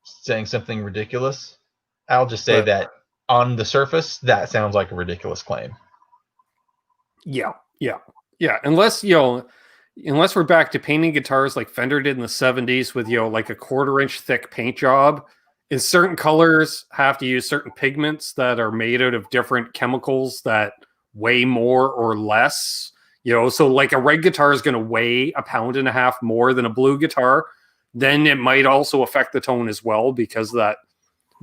saying something ridiculous. I'll just say that on the surface, that sounds like a ridiculous claim. Yeah. Unless we're back to painting guitars like Fender did in the 70s with like a 1/4 inch thick paint job. And certain colors have to use certain pigments that are made out of different chemicals that weigh more or less. So like a red guitar is going to weigh 1.5 pounds more than a blue guitar. Then it might also affect the tone as well because of that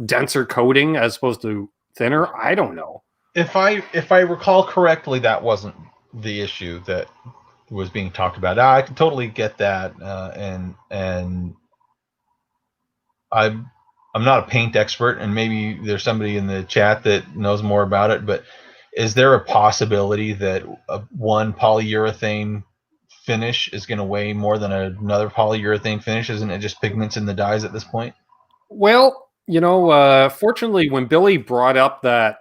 denser coating as opposed to thinner. I don't know. If I recall correctly, that wasn't the issue that was being talked about. I can totally get that, and I'm not a paint expert, and maybe there's somebody in the chat that knows more about it, but is there a possibility that one polyurethane finish is going to weigh more than another polyurethane finish? Isn't it just pigments in the dyes at this point? Well, fortunately, when Billy brought up that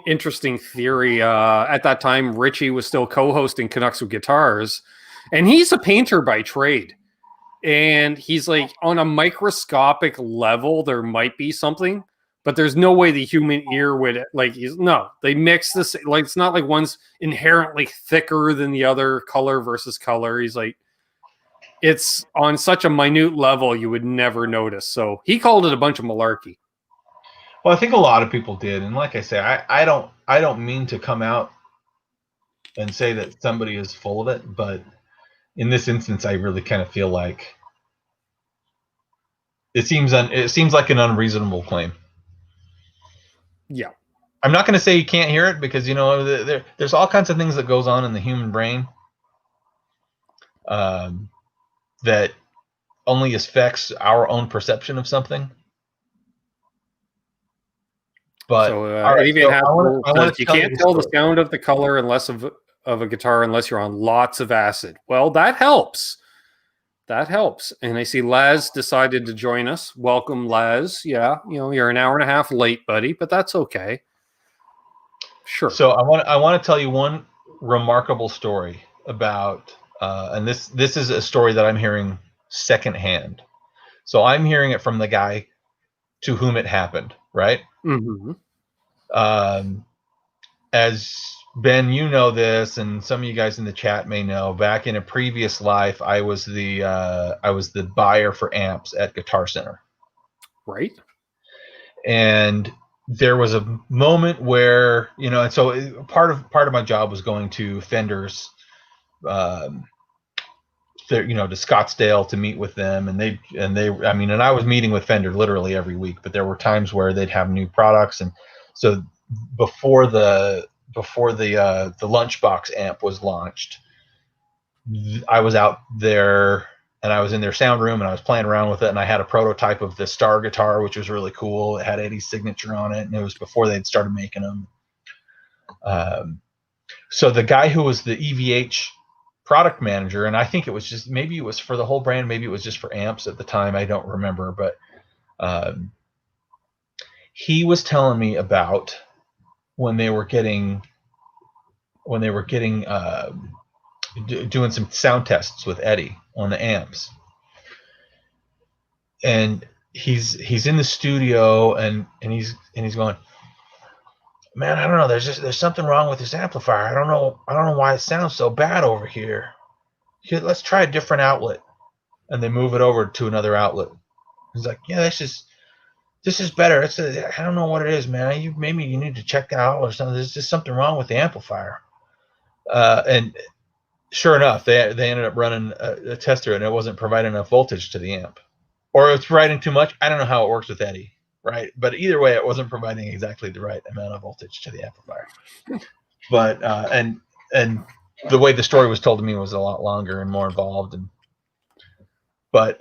interesting theory, at that time, Richie was still co-hosting Canucks with Guitars, and he's a painter by trade. And he's like, on a microscopic level, there might be something, but there's no way the human ear would they mix this. Like, it's not like one's inherently thicker than the other, color versus color. He's like, it's on such a minute level you would never notice. So he called it a bunch of malarkey. Well, I think a lot of people did, and like I say, I don't mean to come out and say that somebody is full of it, but in this instance, I really kind of feel like it seems like an unreasonable claim. Yeah, I'm not going to say you can't hear it, because there's all kinds of things that goes on in the human brain that only affects our own perception of something. But so you can't tell the sound of the color unless of a guitar unless you're on lots of acid. Well, that helps. That helps. And I see Laz decided to join us. Welcome, Laz. Yeah, you're an hour and a half late, buddy, but that's okay. Sure. So I want to tell you one remarkable story about, and this is a story that I'm hearing secondhand. So I'm hearing it from the guy to whom it happened, right? Mm-hmm. As Ben, you know this, and some of you guys in the chat may know, back in a previous life, I was the buyer for amps at Guitar Center. Right. And there was a moment where, and so part of my job was going to Fender's, to Scottsdale to meet with them, and I was meeting with Fender literally every week, but there were times where they'd have new products, and so before the Lunchbox amp was launched, I was out there and I was in their sound room and I was playing around with it, and I had a prototype of the Star guitar, which was really cool. It had Eddie's signature on it, and it was before they'd started making them. So the guy who was the EVH product manager, and I think maybe it was for the whole brand, maybe it was just for amps at the time, I don't remember, but he was telling me about when they were doing some sound tests with Eddie on the amps, and he's in the studio and he's going, man, I don't know, there's something wrong with this amplifier. I don't know why it sounds so bad over here. Let's try a different outlet. And they move it over to another outlet. He's like, yeah, this is better. I don't know what it is, man. Maybe you need to check that out or something. There's just something wrong with the amplifier. And sure enough, they ended up running a tester, and it wasn't providing enough voltage to the amp, or it's providing too much. I don't know how it works with Eddie, right? But either way, it wasn't providing exactly the right amount of voltage to the amplifier. But and the way the story was told to me was a lot longer and more involved, but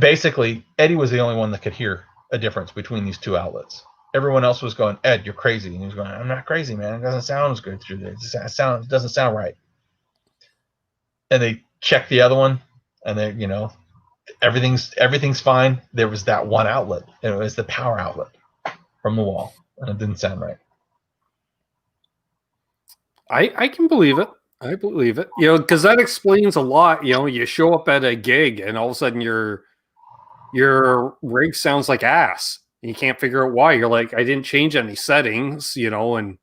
basically, Eddie was the only one that could hear a difference between these two outlets. Everyone else was going, Ed, you're crazy. And he was going, I'm not crazy, man. It doesn't sound as good through there. It doesn't sound right. And they checked the other one, and they, everything's fine. There was that one outlet, and it was the power outlet from the wall, and it didn't sound right. I can believe it. I believe it. Because that explains a lot. You show up at a gig and all of a sudden your rig sounds like ass. And you can't figure out why. You're like, I didn't change any settings, and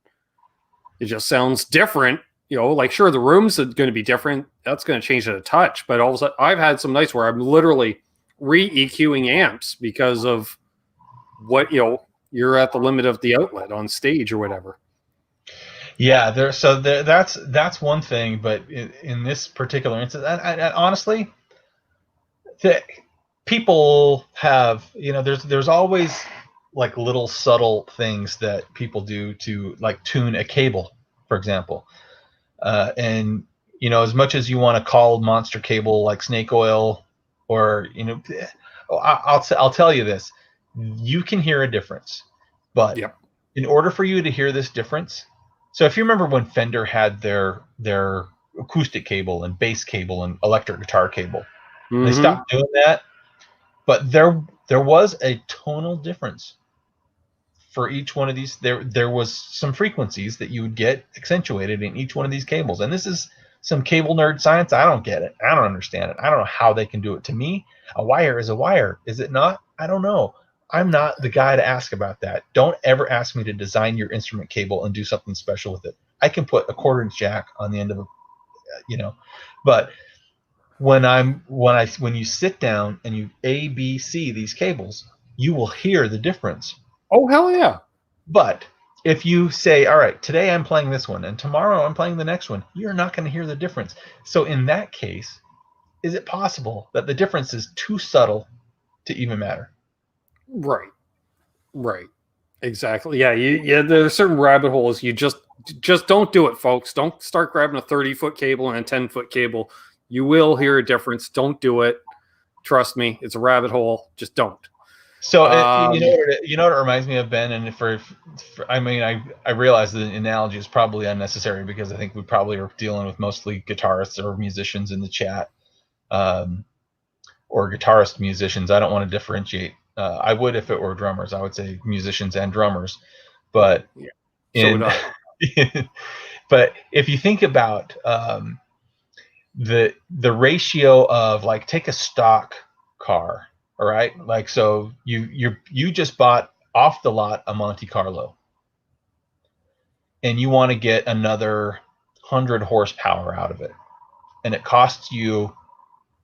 it just sounds different. Like, sure, the room's going to be different. That's going to change it a touch. But all of a sudden, I've had some nights where I'm literally re-EQing amps because of what, you're at the limit of the outlet on stage or whatever. Yeah, that's one thing, but in this particular instance, I honestly, people have, there's always like little subtle things that people do to like tune a cable, for example, and as much as you want to call monster cable like snake oil, or I'll tell you this, you can hear a difference, but yep. In order for you to hear this difference. So if you remember when Fender had their acoustic cable and bass cable and electric guitar cable, mm-hmm. They stopped doing that. But there was a tonal difference for each one of these. There was some frequencies that you would get accentuated in each one of these cables. And this is some cable nerd science. I don't get it. I don't understand it. I don't know how they can do it. To me, a wire is a wire. Is it not? I don't know. I'm not the guy to ask about that. Don't ever ask me to design your instrument cable and do something special with it. I can put a 1/4-inch jack on the end of a, but when you sit down and you ABC these cables, you will hear the difference. Oh, hell yeah. But if you say, all right, today I'm playing this one and tomorrow I'm playing the next one, you're not going to hear the difference. So in that case, is it possible that the difference is too subtle to even matter? Right. Exactly. Yeah. There are certain rabbit holes. You just don't do it, folks. Don't start grabbing a 30-foot cable and a 10-foot cable. You will hear a difference. Don't do it. Trust me, it's a rabbit hole. Just don't. So you know what it reminds me of, Ben, and I realize the analogy is probably unnecessary because I think we probably are dealing with mostly guitarists or musicians in the chat, or guitarist musicians. I don't want to differentiate. I would if it were drummers. I would say musicians and drummers, but but if you think about the ratio of, like, take a stock car, all right? Like, so you just bought off the lot a Monte Carlo, and you want to get another 100 horsepower out of it, and it costs you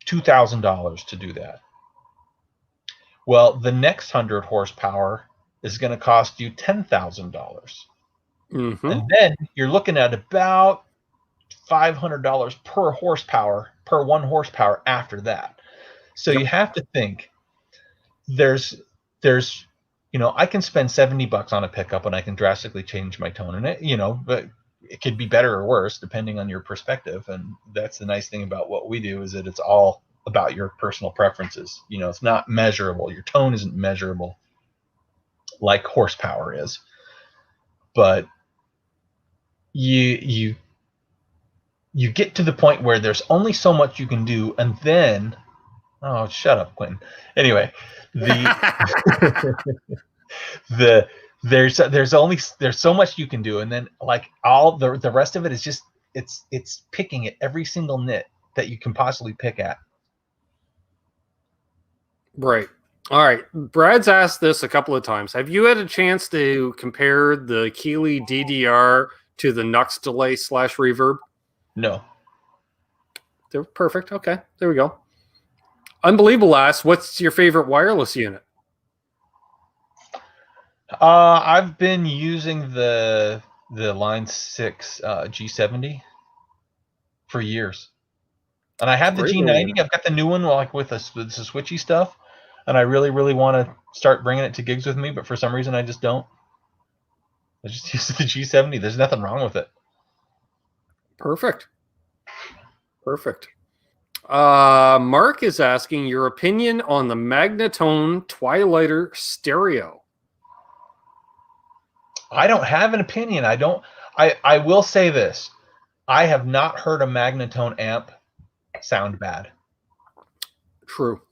$2,000 to do that. Well, the next 100 horsepower is going to cost you $10,000. Mm-hmm. And then you're looking at about $500 per horsepower, per 1 horsepower after that. So you have to think there's I can spend $70 on a pickup and I can drastically change my tone in it, but it could be better or worse depending on your perspective. And that's the nice thing about what we do, is that it's all about your personal preferences. It's not measurable. Your tone isn't measurable like horsepower is, but you get to the point where there's only so much you can do, and then shut up, Quentin. Anyway, there's so much you can do, and then, like, all the rest of it is just it's picking at every single nit that you can possibly pick at. Right. All right. Brad's asked this a couple of times. Have you had a chance to compare the Keeley DDR to the Nux delay / reverb? No. They're perfect. Okay. There we go. Unbelievable asks, what's your favorite wireless unit? I've been using the Line 6 G70 for years. And I have the G90. I've got the new one, like, with the switchy stuff. And I really, really want to start bringing it to gigs with me, but for some reason I just don't. I just use the G70. There's nothing wrong with it. Perfect. Mark is asking your opinion on the Magnatone Twilighter stereo. I don't have an opinion. I will say this. I have not heard a Magnatone amp sound bad. True.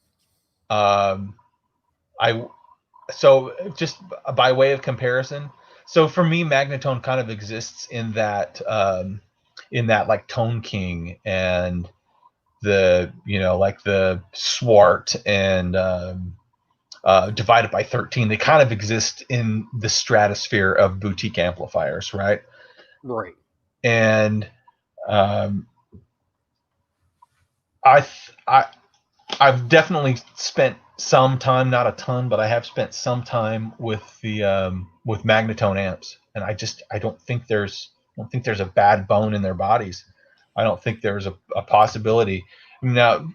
So just by way of comparison, so for me, Magnatone kind of exists in that like Tone King and the like the Swart and Divided by 13. They kind of exist in the stratosphere of boutique amplifiers, right? Right. And I've definitely spent some time, not a ton, but I have spent some time with the with Magnatone amps, and I don't think there's a bad bone in their bodies. I don't think there's a possibility. Now,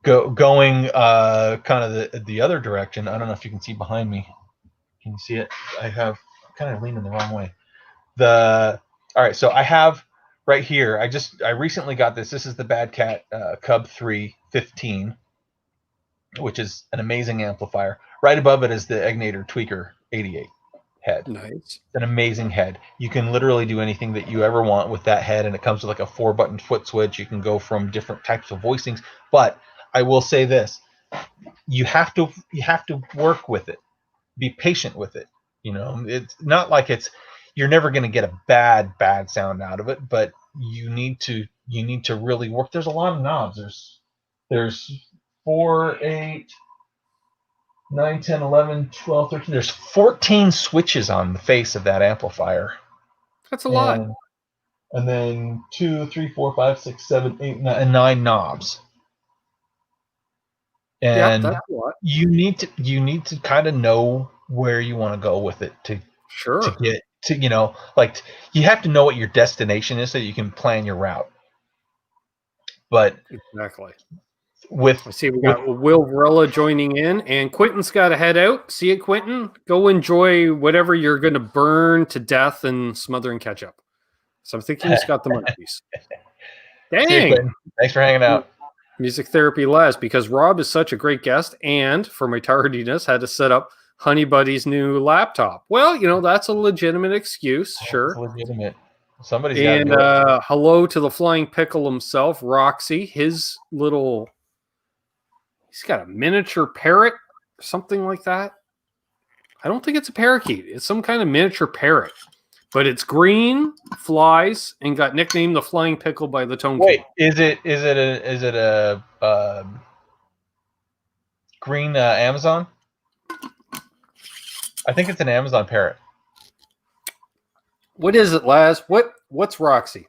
going kind of the other direction. I don't know if you can see behind me. Can you see it? I'm kind of leaning the wrong way. All right, so I have right here. I recently got this. This is the Bad Cat Cub 3 15, which is an amazing amplifier. Right above it is the Egnator Tweaker 88 head. Nice. It's an amazing head. You can literally do anything that you ever want with that head, and it comes with like a 4-button foot switch. You can go from different types of voicings. But I will say this: you have to work with it. Be patient with it. It's not like you're never going to get a bad sound out of it, but you need to really work. There's a lot of knobs. There's 4, 8, 9, 10, 11, 12, 13. There's 14 switches on the face of that amplifier. That's a lot. And then 2, 3, 4, 5, 6, 7, 8, 9, and 9 knobs. And that's a lot. you need to kind of know where you want to go with it to get to, you have to know what your destination is so you can plan your route. But exactly. I see we got Will Varela joining in, and Quentin's got to head out. See you, Quentin. Go enjoy whatever you're going to burn to death and smother in ketchup. So I'm thinking he's got the monkeys. Dang. See you, thanks for hanging out. Music Therapy Les, because Rob is such a great guest, and for my tardiness, had to set up Honey Buddy's new laptop. Well, that's a legitimate excuse, sure. It's legitimate. Somebody's and hello to the Flying Pickle himself, Roxy. He's got a miniature parrot, something like that. I don't think it's a parakeet. It's some kind of miniature parrot. But it's green, flies, and got nicknamed the Flying Pickle by the Tone Wait, King. is it a green Amazon? I think it's an Amazon parrot. What is it, Laz? What's Roxy?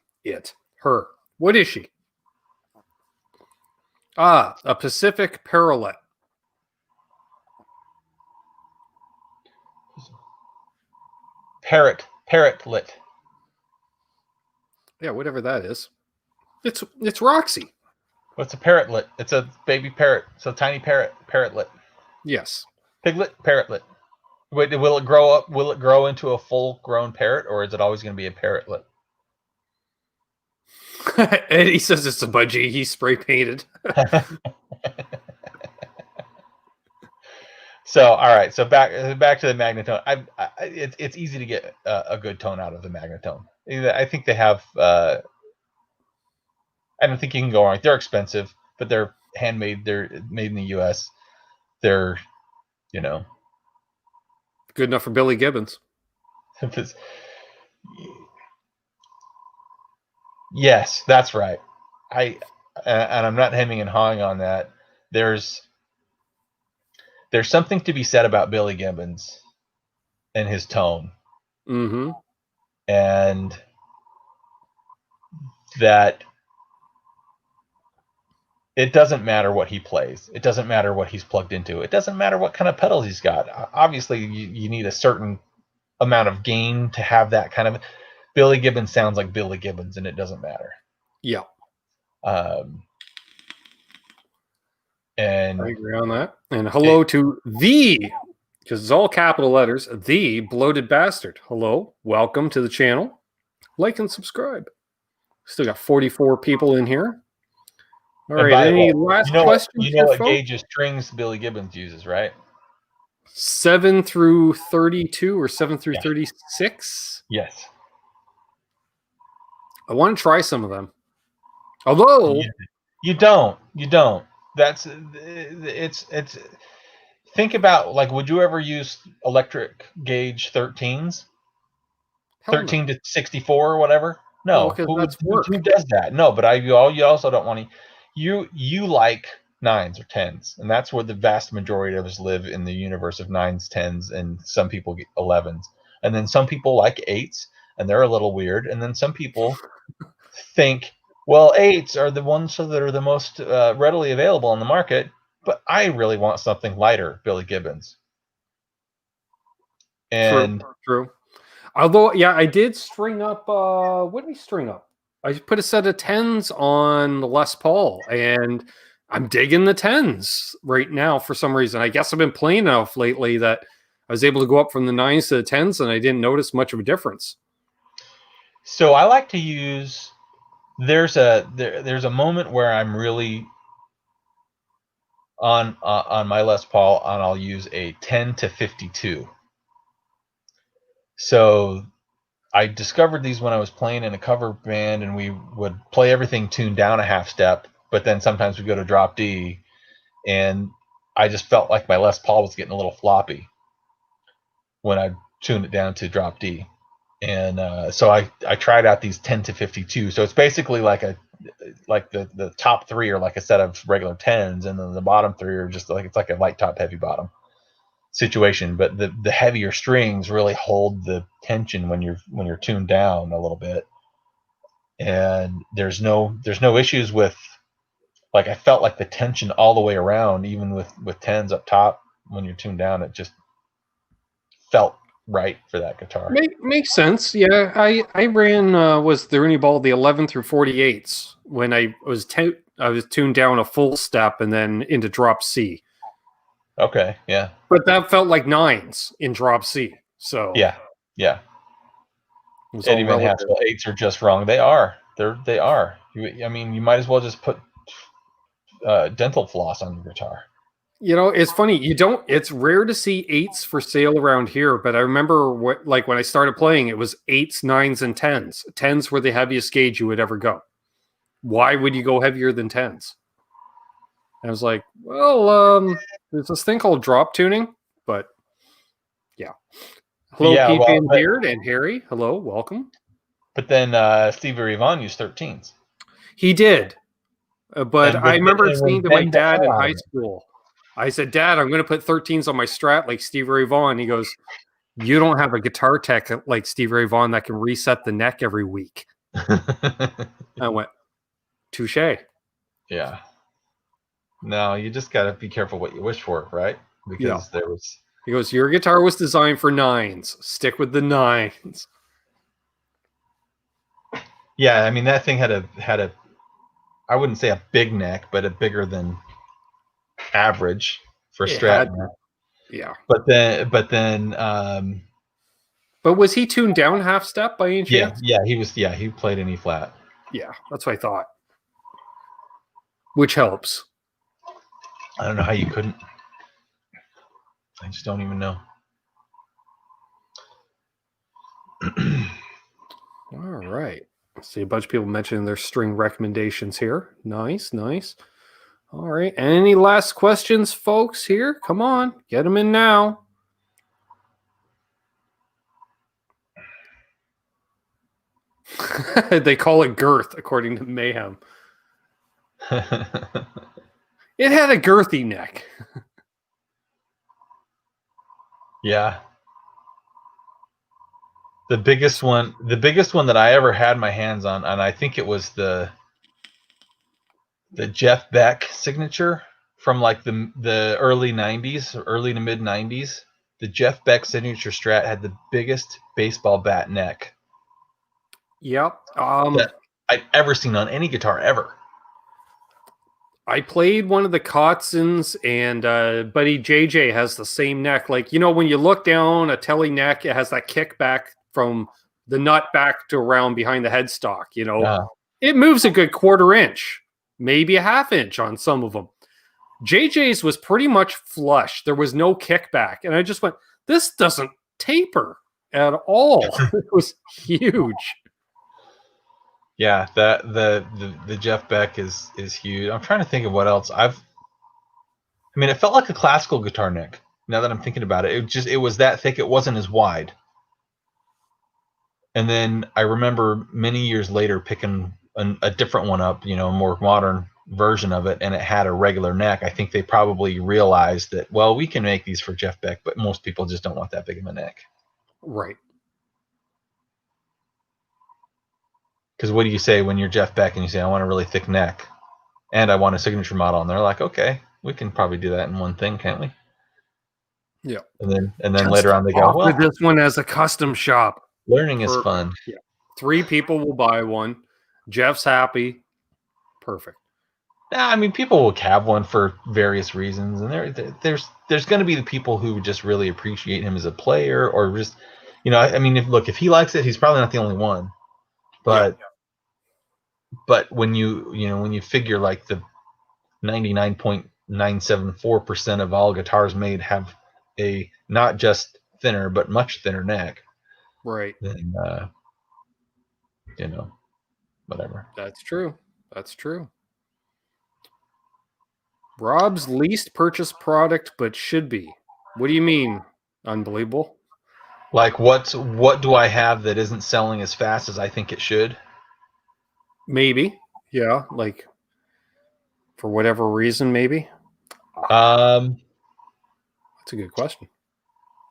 Her. What is she? A Pacific Parrotlet. Parrotlet. Yeah, whatever that is. It's Roxy. What's a parrotlet? It's a baby parrot. It's a tiny parrotlet. Yes. Piglet, parrotlet. Wait, will it grow up? Will it grow into a full-grown parrot, or is it always going to be a parrotlet? Eddie says it's a budgie. He's spray painted. So, all right. So back to the Magnatone. It's easy to get a good tone out of the Magnatone. I think they have. I don't think you can go wrong. They're expensive, but they're handmade. They're made in the U.S. They're, good enough for Billy Gibbons. Yes, that's right. And I'm not hemming and hawing on that. There's something to be said about Billy Gibbons and his tone. Mm-hmm. And that it doesn't matter what he plays. It doesn't matter what he's plugged into. It doesn't matter what kind of pedals he's got. Obviously, you need a certain amount of gain to have that kind of... Billy Gibbons sounds like Billy Gibbons, and it doesn't matter. Yeah. And I agree on that. And hello to because it's all capital letters, the Bloated Bastard. Hello. Welcome to the channel. Like and subscribe. Still got 44 people in here. All right. Any last questions? You know what gauge of strings Billy Gibbons uses, right? 7 through 32 or 7 through 36? Yes. I want to try some of them. Although you don't. That's it's think about, like, would you ever use electric gauge 13s? 13 to 64 or whatever? No. Who does that? No, but you also don't want to. You like 9s or 10s, and that's where the vast majority of us live, in the universe of 9s, 10s, and some people get 11s. And then some people like 8s, and they're a little weird. And then some people think, well, 8s are the ones that are the most readily available on the market, but I really want something lighter, Billy Gibbons. And True. Although, I did string up, what did we string up? I put a set of 10s on the Les Paul, and I'm digging the 10s right now for some reason. I guess I've been playing enough lately that I was able to go up from the 9s to the 10s, and I didn't notice much of a difference. So I like to use... There's a moment where I'm really on my Les Paul, and I'll use a 10 to 52. So I discovered these when I was playing in a cover band, and we would play everything tuned down a half step, but then sometimes we go to drop D, and I just felt like my Les Paul was getting a little floppy when I tuned it down to drop D. And so I tried out these 10 to 52. So it's basically like the top three are like a set of regular 10s, and then the bottom three are just like, it's like a light top, heavy bottom situation. But the heavier strings really hold the tension when you're tuned down a little bit. And there's no issues with, like, I felt like the tension all the way around, even with 10s up top, when you're tuned down, it just felt right for that guitar. Makes sense. Yeah, I ran was the Rooney Ball the 11 through 48s when I was tuned down a full step and then into drop C. Okay, yeah. But that felt like 9s in drop C. So Yeah. it Eddie Van Haskell 8s are just wrong. They are. They are. I mean, you might as well just put dental floss on your guitar. You know, it's funny. It's rare to see 8s for sale around here, but I remember when I started playing, it was 8s, 9s, and 10s. 10s were the heaviest gauge you would ever go. Why would you go heavier than 10s? And I was like, well, there's this thing called drop tuning, but yeah. Hello, PJ and Beard and Harry. Hello, welcome. But then Stevie Ray Vaughan used 13s. He did. But I remember saying to my dad in high school, I said, Dad, I'm going to put 13s on my Strat like Stevie Ray Vaughan. He goes, you don't have a guitar tech like Stevie Ray Vaughan that can reset the neck every week. I went, touche. Yeah. No, you just got to be careful what you wish for, right? Because He goes, your guitar was designed for 9s. Stick with the 9s. Yeah, I mean, that thing had a I wouldn't say a big neck, but a bigger than average for Strat. Yeah. But then but was he tuned down half step by any chance? Yeah, he was. Yeah, he played an E flat. Yeah, that's what I thought. Which helps. I don't know how you couldn't. I just don't even know. All right. See a bunch of people mentioning their string recommendations here. Nice. All right. Any last questions, folks, here? Come on. Get them in now. They call it girth, according to Mayhem. It had a girthy neck. Yeah. The biggest one that I ever had my hands on, and I think it was the Jeff Beck signature from like the early 90s, early to mid 90s. The Jeff Beck signature Strat had the biggest baseball bat neck. Yep. That I've ever seen on any guitar ever. I played one of the Kotzens, and buddy JJ has the same neck. Like, you know, when you look down a telly neck, it has that kickback from the nut back to around behind the headstock. You know, It moves a good 1/4 inch, maybe a 1/2 inch on some of them. JJ's was pretty much flush. There was no kickback. And I just went, this doesn't taper at all. It was huge. Yeah, the Jeff Beck is huge. I'm trying to think of what else I mean, it felt like a classical guitar neck. Now that I'm thinking about it, it was that thick. It wasn't as wide. And then I remember many years later picking a different one up, you know, a more modern version of it, and it had a regular neck. I think they probably realized that, well, we can make these for Jeff Beck, but most people just don't want that big of a neck. Right. Because what do you say when you're Jeff Beck and you say, I want a really thick neck and I want a signature model? And they're like, okay, we can probably do that in one thing, can't we? Yeah. And then later on they go, well, this one as a custom shop. Learning is fun. Yeah. 3 people will buy one. Jeff's happy. Perfect. Yeah, I mean, people will cab one for various reasons, and there's going to be the people who just really appreciate him as a player, or just, you know, I mean, if he likes it, he's probably not the only one. But but when you figure like the 99.974% of all guitars made have a not just thinner but much thinner neck, right? Then you know, whatever. That's true. Rob's least purchased product, but should be. What do you mean? Unbelievable. Like what do I have that isn't selling as fast as I think it should? Maybe. Yeah, like for whatever reason, maybe. Um, That's a good question.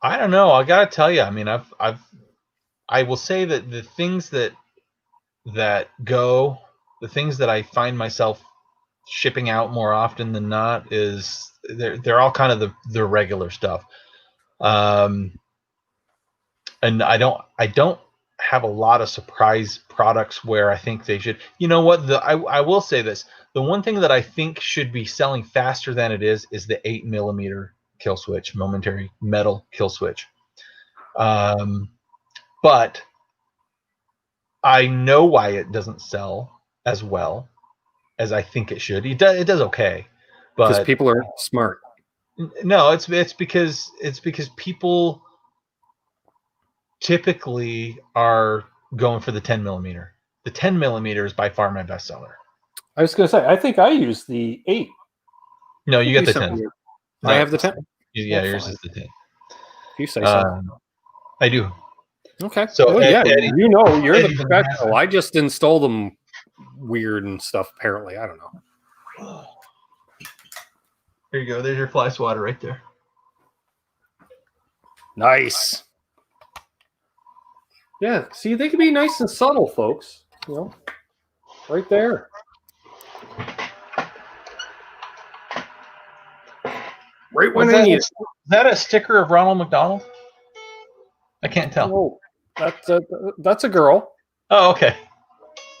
I don't know. I gotta tell you. I mean, I will say that the things that go, the things that I find myself shipping out more often than not is they're all kind of the regular stuff. And I don't have a lot of surprise products where I think they should. You know what? I will say this. The one thing that I think should be selling faster than it is the 8mm kill switch, momentary metal kill switch. But I know why it doesn't sell as well as I think it should. It does okay, Because but people are smart. no, it's because people typically are going for the 10mm. The 10mm is by far my bestseller. I was going to say, I think I use the 8. No, you get the 10. I have the 10. Yeah, That's yours fine. is the 10. If you say so. I do. Okay. So well, yeah, Eddie, you know, you're Eddie the professional. I just install them weird and stuff. Apparently, I don't know. There you go. There's your fly swatter right there. Nice. Yeah. See, they can be nice and subtle, folks. You know, right there. Right when I need it. Is that a sticker of Ronald McDonald? I can't tell. Oh, that's a girl. Oh, okay.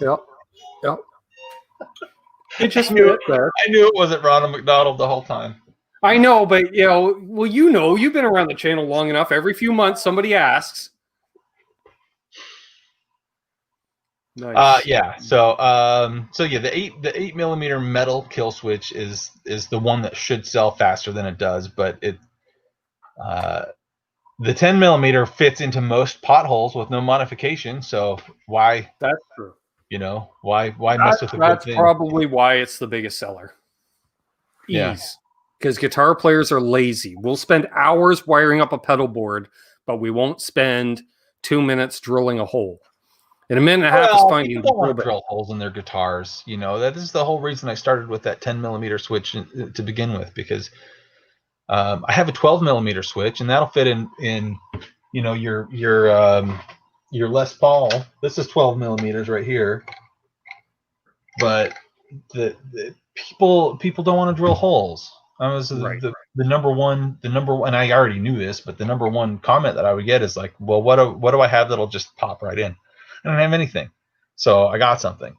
Yep. Yep. It just knew it there. I knew it wasn't Ronald McDonald the whole time. I know, but you've been around the channel long enough. Every few months, somebody asks. Nice. Yeah. So yeah, the 8mm metal kill switch is the one that should sell faster than it does, but the 10mm fits into most potholes with no modification. So why? That's true. You know, why mess with a good thing? That's probably why it's the biggest seller. Ease. Yeah. Because guitar players are lazy. We'll spend hours wiring up a pedal board, but we won't spend 2 minutes drilling a hole. In a minute and a half is finding people don't want to drill holes in their guitars. You know, that is the whole reason I started with that 10mm switch to begin with, because I have a 12mm switch, and that'll fit in you know, your Les Paul. This is 12mm right here, but the people don't want to drill holes. That was the number one, and I already knew this, but the number one comment that I would get is like, well, what do I have that'll just pop right in? I don't have anything, so I got something.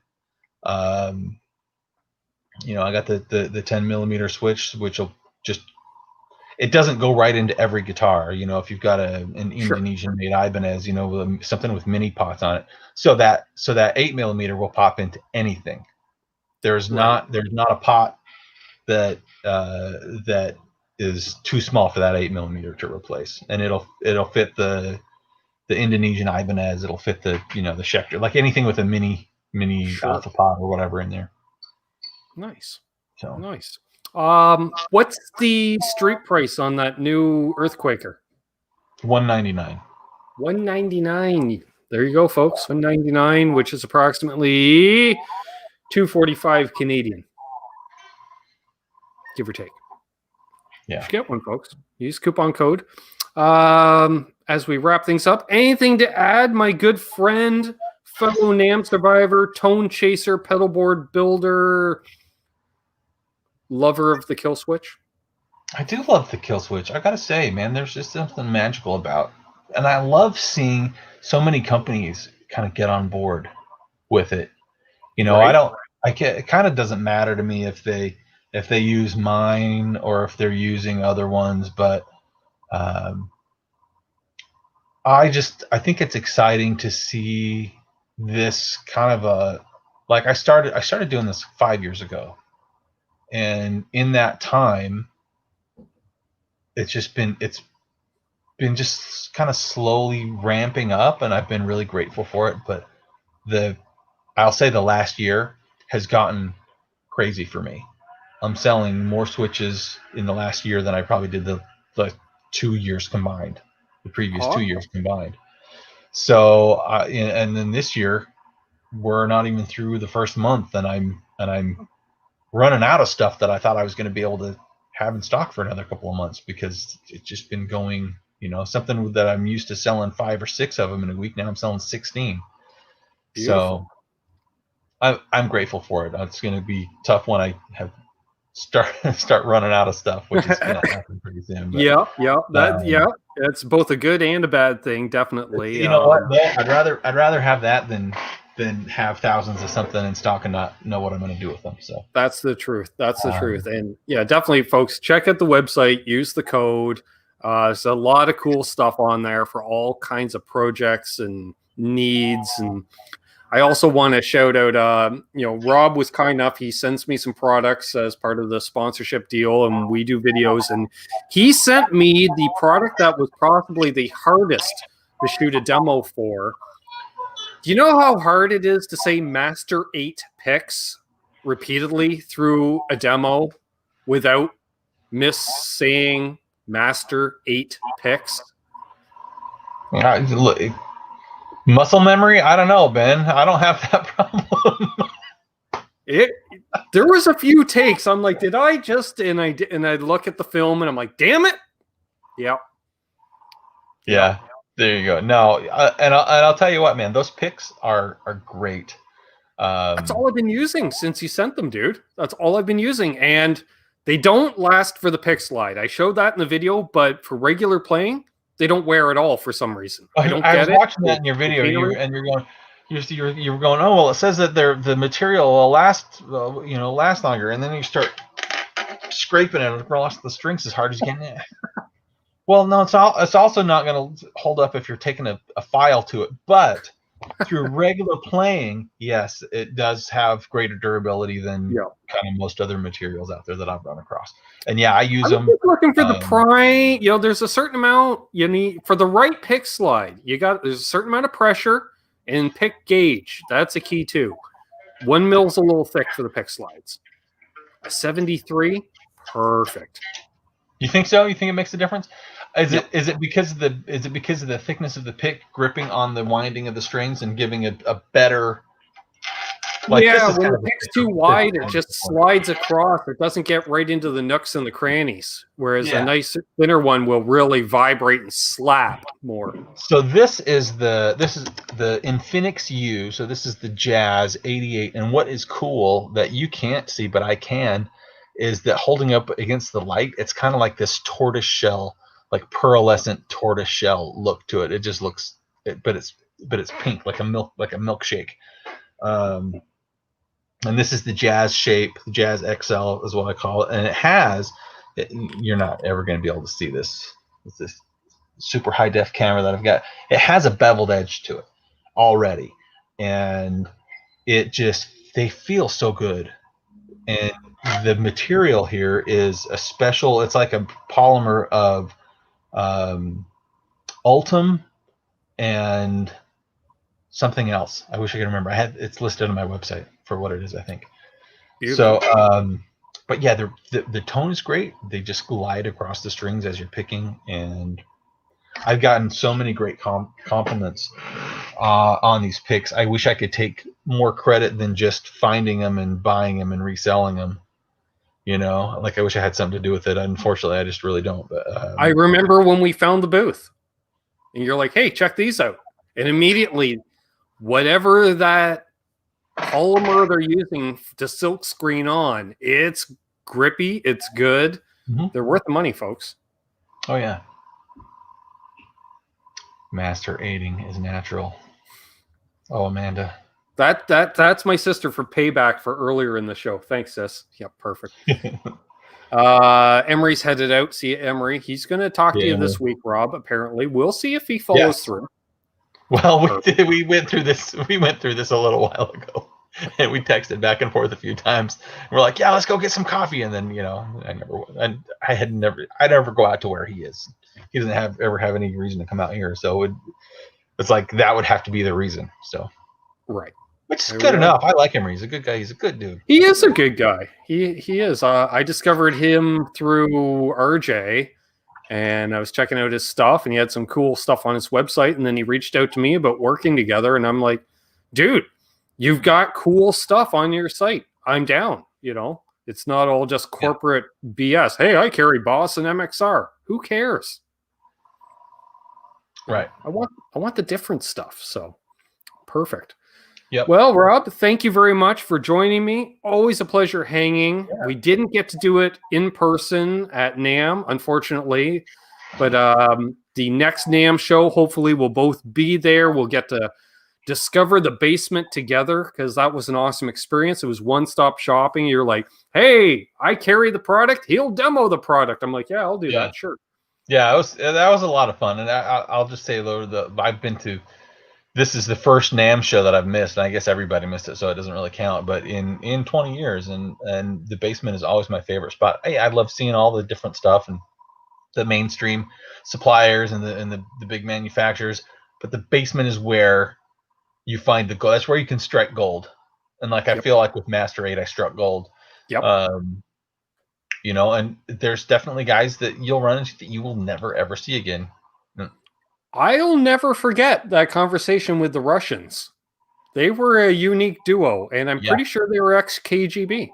You know, I got the 10mm switch, which will just, it doesn't go right into every guitar. You know, if you've got an Indonesian made Ibanez, you know, something with mini pots on it, so that 8mm will pop into anything. There's not a pot that is too small for that 8mm to replace, and it'll fit the Indonesian Ibanez. It'll fit the Schecter, like anything with a mini alpha pot or whatever in there. Nice. So nice. What's the street price on that new Earthquaker? $199. $199. There you go, folks. $199, which is approximately $245 Canadian, give or take. Yeah. You should get one, folks. Use coupon code. As we wrap things up, anything to add, my good friend, fellow NAMM survivor, tone chaser, pedalboard builder, lover of the kill switch? I do love the kill switch. I gotta say, man, there's just something magical about, and I love seeing so many companies kind of get on board with it. You know, it kind of doesn't matter to me if they use mine or if they're using other ones, but I think it's exciting to see this kind of I started doing this 5 years ago, and in that time it's been just kind of slowly ramping up, and I've been really grateful for it. But I'll say the last year has gotten crazy for me. I'm selling more switches in the last year than I probably did the 2 years combined. the previous 2 years combined. So, and then this year, we're not even through the first month, and I'm running out of stuff that I thought I was going to be able to have in stock for another couple of months, because it's just been going, something that I'm used to selling 5 or 6 of them in a week. Now I'm selling 16. Beautiful. So I'm grateful for it. It's going to be tough when I start running out of stuff, which is going to happen pretty soon. But, yeah, it's both a good and a bad thing, definitely. You know what? I'd rather have that than have thousands of something in stock and not know what I'm going to do with them. So that's the truth. That's the truth. And yeah, definitely, folks, check out the website. Use the code. There's a lot of cool stuff on there for all kinds of projects and needs. And I also want to shout out, Rob was kind enough. He sends me some products as part of the sponsorship deal, and we do videos. And he sent me the product that was possibly the hardest to shoot a demo for. Do you know how hard it is to say Master 8 picks repeatedly through a demo without saying Master 8 picks? Look, muscle memory? I don't know, Ben. I don't have that problem. There was a few takes. I'm like, did I just? And I look at the film and I'm like, damn it. Yep. Yeah. There you go. No, and I'll tell you what, man. Those picks are great. That's all I've been using since you sent them, dude. That's all I've been using, and they don't last for the pick slide. I showed that in the video, but for regular playing, they don't wear at all for some reason. I was watching that in your video, you're going, oh well, it says that the material will last longer, and then you start scraping it across the strings as hard as you can. Well, no, it's also not going to hold up if you're taking a file to it, but through regular playing, yes, it does have greater durability than kind of most other materials out there that I've run across. And yeah, I use them. Looking for the prime, there's a certain amount you need for the right pick slide. There's a certain amount of pressure and pick gauge. That's a key too. 1 mill's a little thick for the pick slides. 73, perfect. You think so? You think it makes a difference? Is it because of the thickness of the pick gripping on the winding of the strings and giving a better? When the pick's too wide, it just slides across. It doesn't get right into the nooks and the crannies. Whereas a nice thinner one will really vibrate and slap more. So this is the Infinix U. So this is the Jazz 88. And what is cool that you can't see, but I can, is that holding up against the light, it's kind of like this tortoise shell, like pearlescent tortoise shell look to it. It just looks, but it's pink, like a milkshake. And this is the Jazz shape. The Jazz XL is what I call it, and you're not ever going to be able to see this. It's this super high def camera that I've got. It has a beveled edge to it already, and they feel so good. And the material here is a special. It's like a polymer of Ultim and something else. I wish I could remember. It's listed on my website for what it is, I think. Beautiful. So, but yeah, the tone is great. They just glide across the strings as you're picking, and I've gotten so many great compliments on these picks. I wish I could take more credit than just finding them and buying them and reselling them. Like I wish I had something to do with it. Unfortunately, I just really don't. But I remember when we found the booth, and you're like, "Hey, check these out," and immediately, whatever that polymer they're using to silk screen on, it's grippy, it's good. Mm-hmm. They're worth the money, folks. Oh yeah. Master aiding is natural. Oh, Amanda. That's my sister for payback for earlier in the show. Thanks, sis. Yep, perfect. Emery's headed out. See you, Emery. He's going to talk to you this week, Rob. Apparently, we'll see if he follows through. Well, we went through this. We went through this a little while ago, and we texted back and forth a few times. And we're like, "Yeah, let's go get some coffee." And then, I never go out to where he is. He doesn't ever have any reason to come out here, so it's like that would have to be the reason. So, right. Which is good enough. I like him. He's a good guy. He's a good dude. He is a good guy. He is. I discovered him through RJ, and I was checking out his stuff, and he had some cool stuff on his website. And then he reached out to me about working together, and I'm like, dude, you've got cool stuff on your site. I'm down. You know, it's not all just corporate BS. Hey, I carry Boss and MXR. Who cares? Right. I want the different stuff. So perfect. Yep. Well, Rob, thank you very much for joining me. Always a pleasure hanging. Yeah. We didn't get to do it in person at NAMM, unfortunately, but the next NAMM show, hopefully we'll both be there. We'll get to discover the basement together, because that was an awesome experience. It was one-stop shopping. You're like, hey, I carry the product. He'll demo the product. I'm like, yeah, I'll do that. Sure. Yeah, that was a lot of fun. And I'll just say, though, I've been to, this is the first NAMM show that I've missed, and I guess everybody missed it, so it doesn't really count. But in 20 years, and the basement is always my favorite spot. I love seeing all the different stuff and the mainstream suppliers and the big manufacturers. But the basement is where you find the gold. That's where you can strike gold. And like I feel like with Master 8, I struck gold. Yep. You know, and there's definitely guys that you'll run into that you will never ever see again. I'll never forget that conversation with the Russians. They were a unique duo, and I'm pretty sure they were ex-KGB.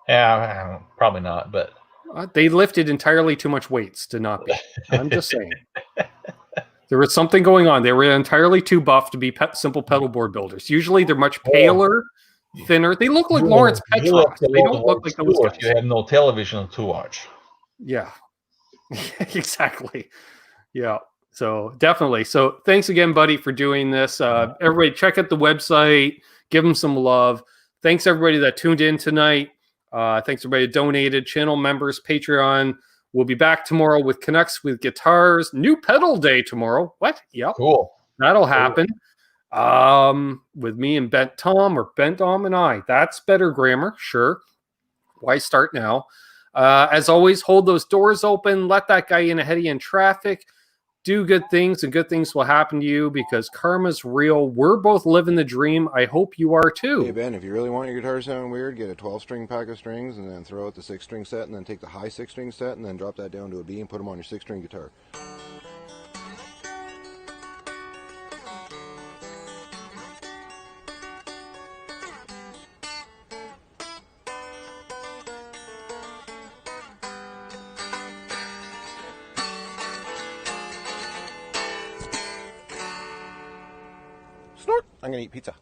Yeah, probably not, but they lifted entirely too much weights to not be. I'm just saying. There was something going on. They were entirely too buff to be simple pedal board builders. Usually they're much paler, thinner. They look like Lawrence Petros. They don't look like those guys. You have no television to watch. Yeah, exactly. Yeah. So definitely. So thanks again, buddy, for doing this. Everybody check out the website, give them some love. Thanks everybody that tuned in tonight. Thanks everybody that donated, channel members, Patreon. We'll be back tomorrow with Connects with Guitars. New pedal day tomorrow. What? Yep. Cool. That'll happen. With me and Bent Tom, or Bent Tom and I. That's better grammar. Sure. Why start now? As always, hold those doors open. Let that guy in ahead of you in traffic. Do good things, and good things will happen to you, because karma's real. We're both living the dream. I hope you are too. Hey, Ben, if you really want your guitar to sound weird, get a 12-string pack of strings and then throw out the 6-string set, and then take the high 6-string set and then drop that down to a B and put them on your 6-string guitar. Snort! I'm gonna eat pizza.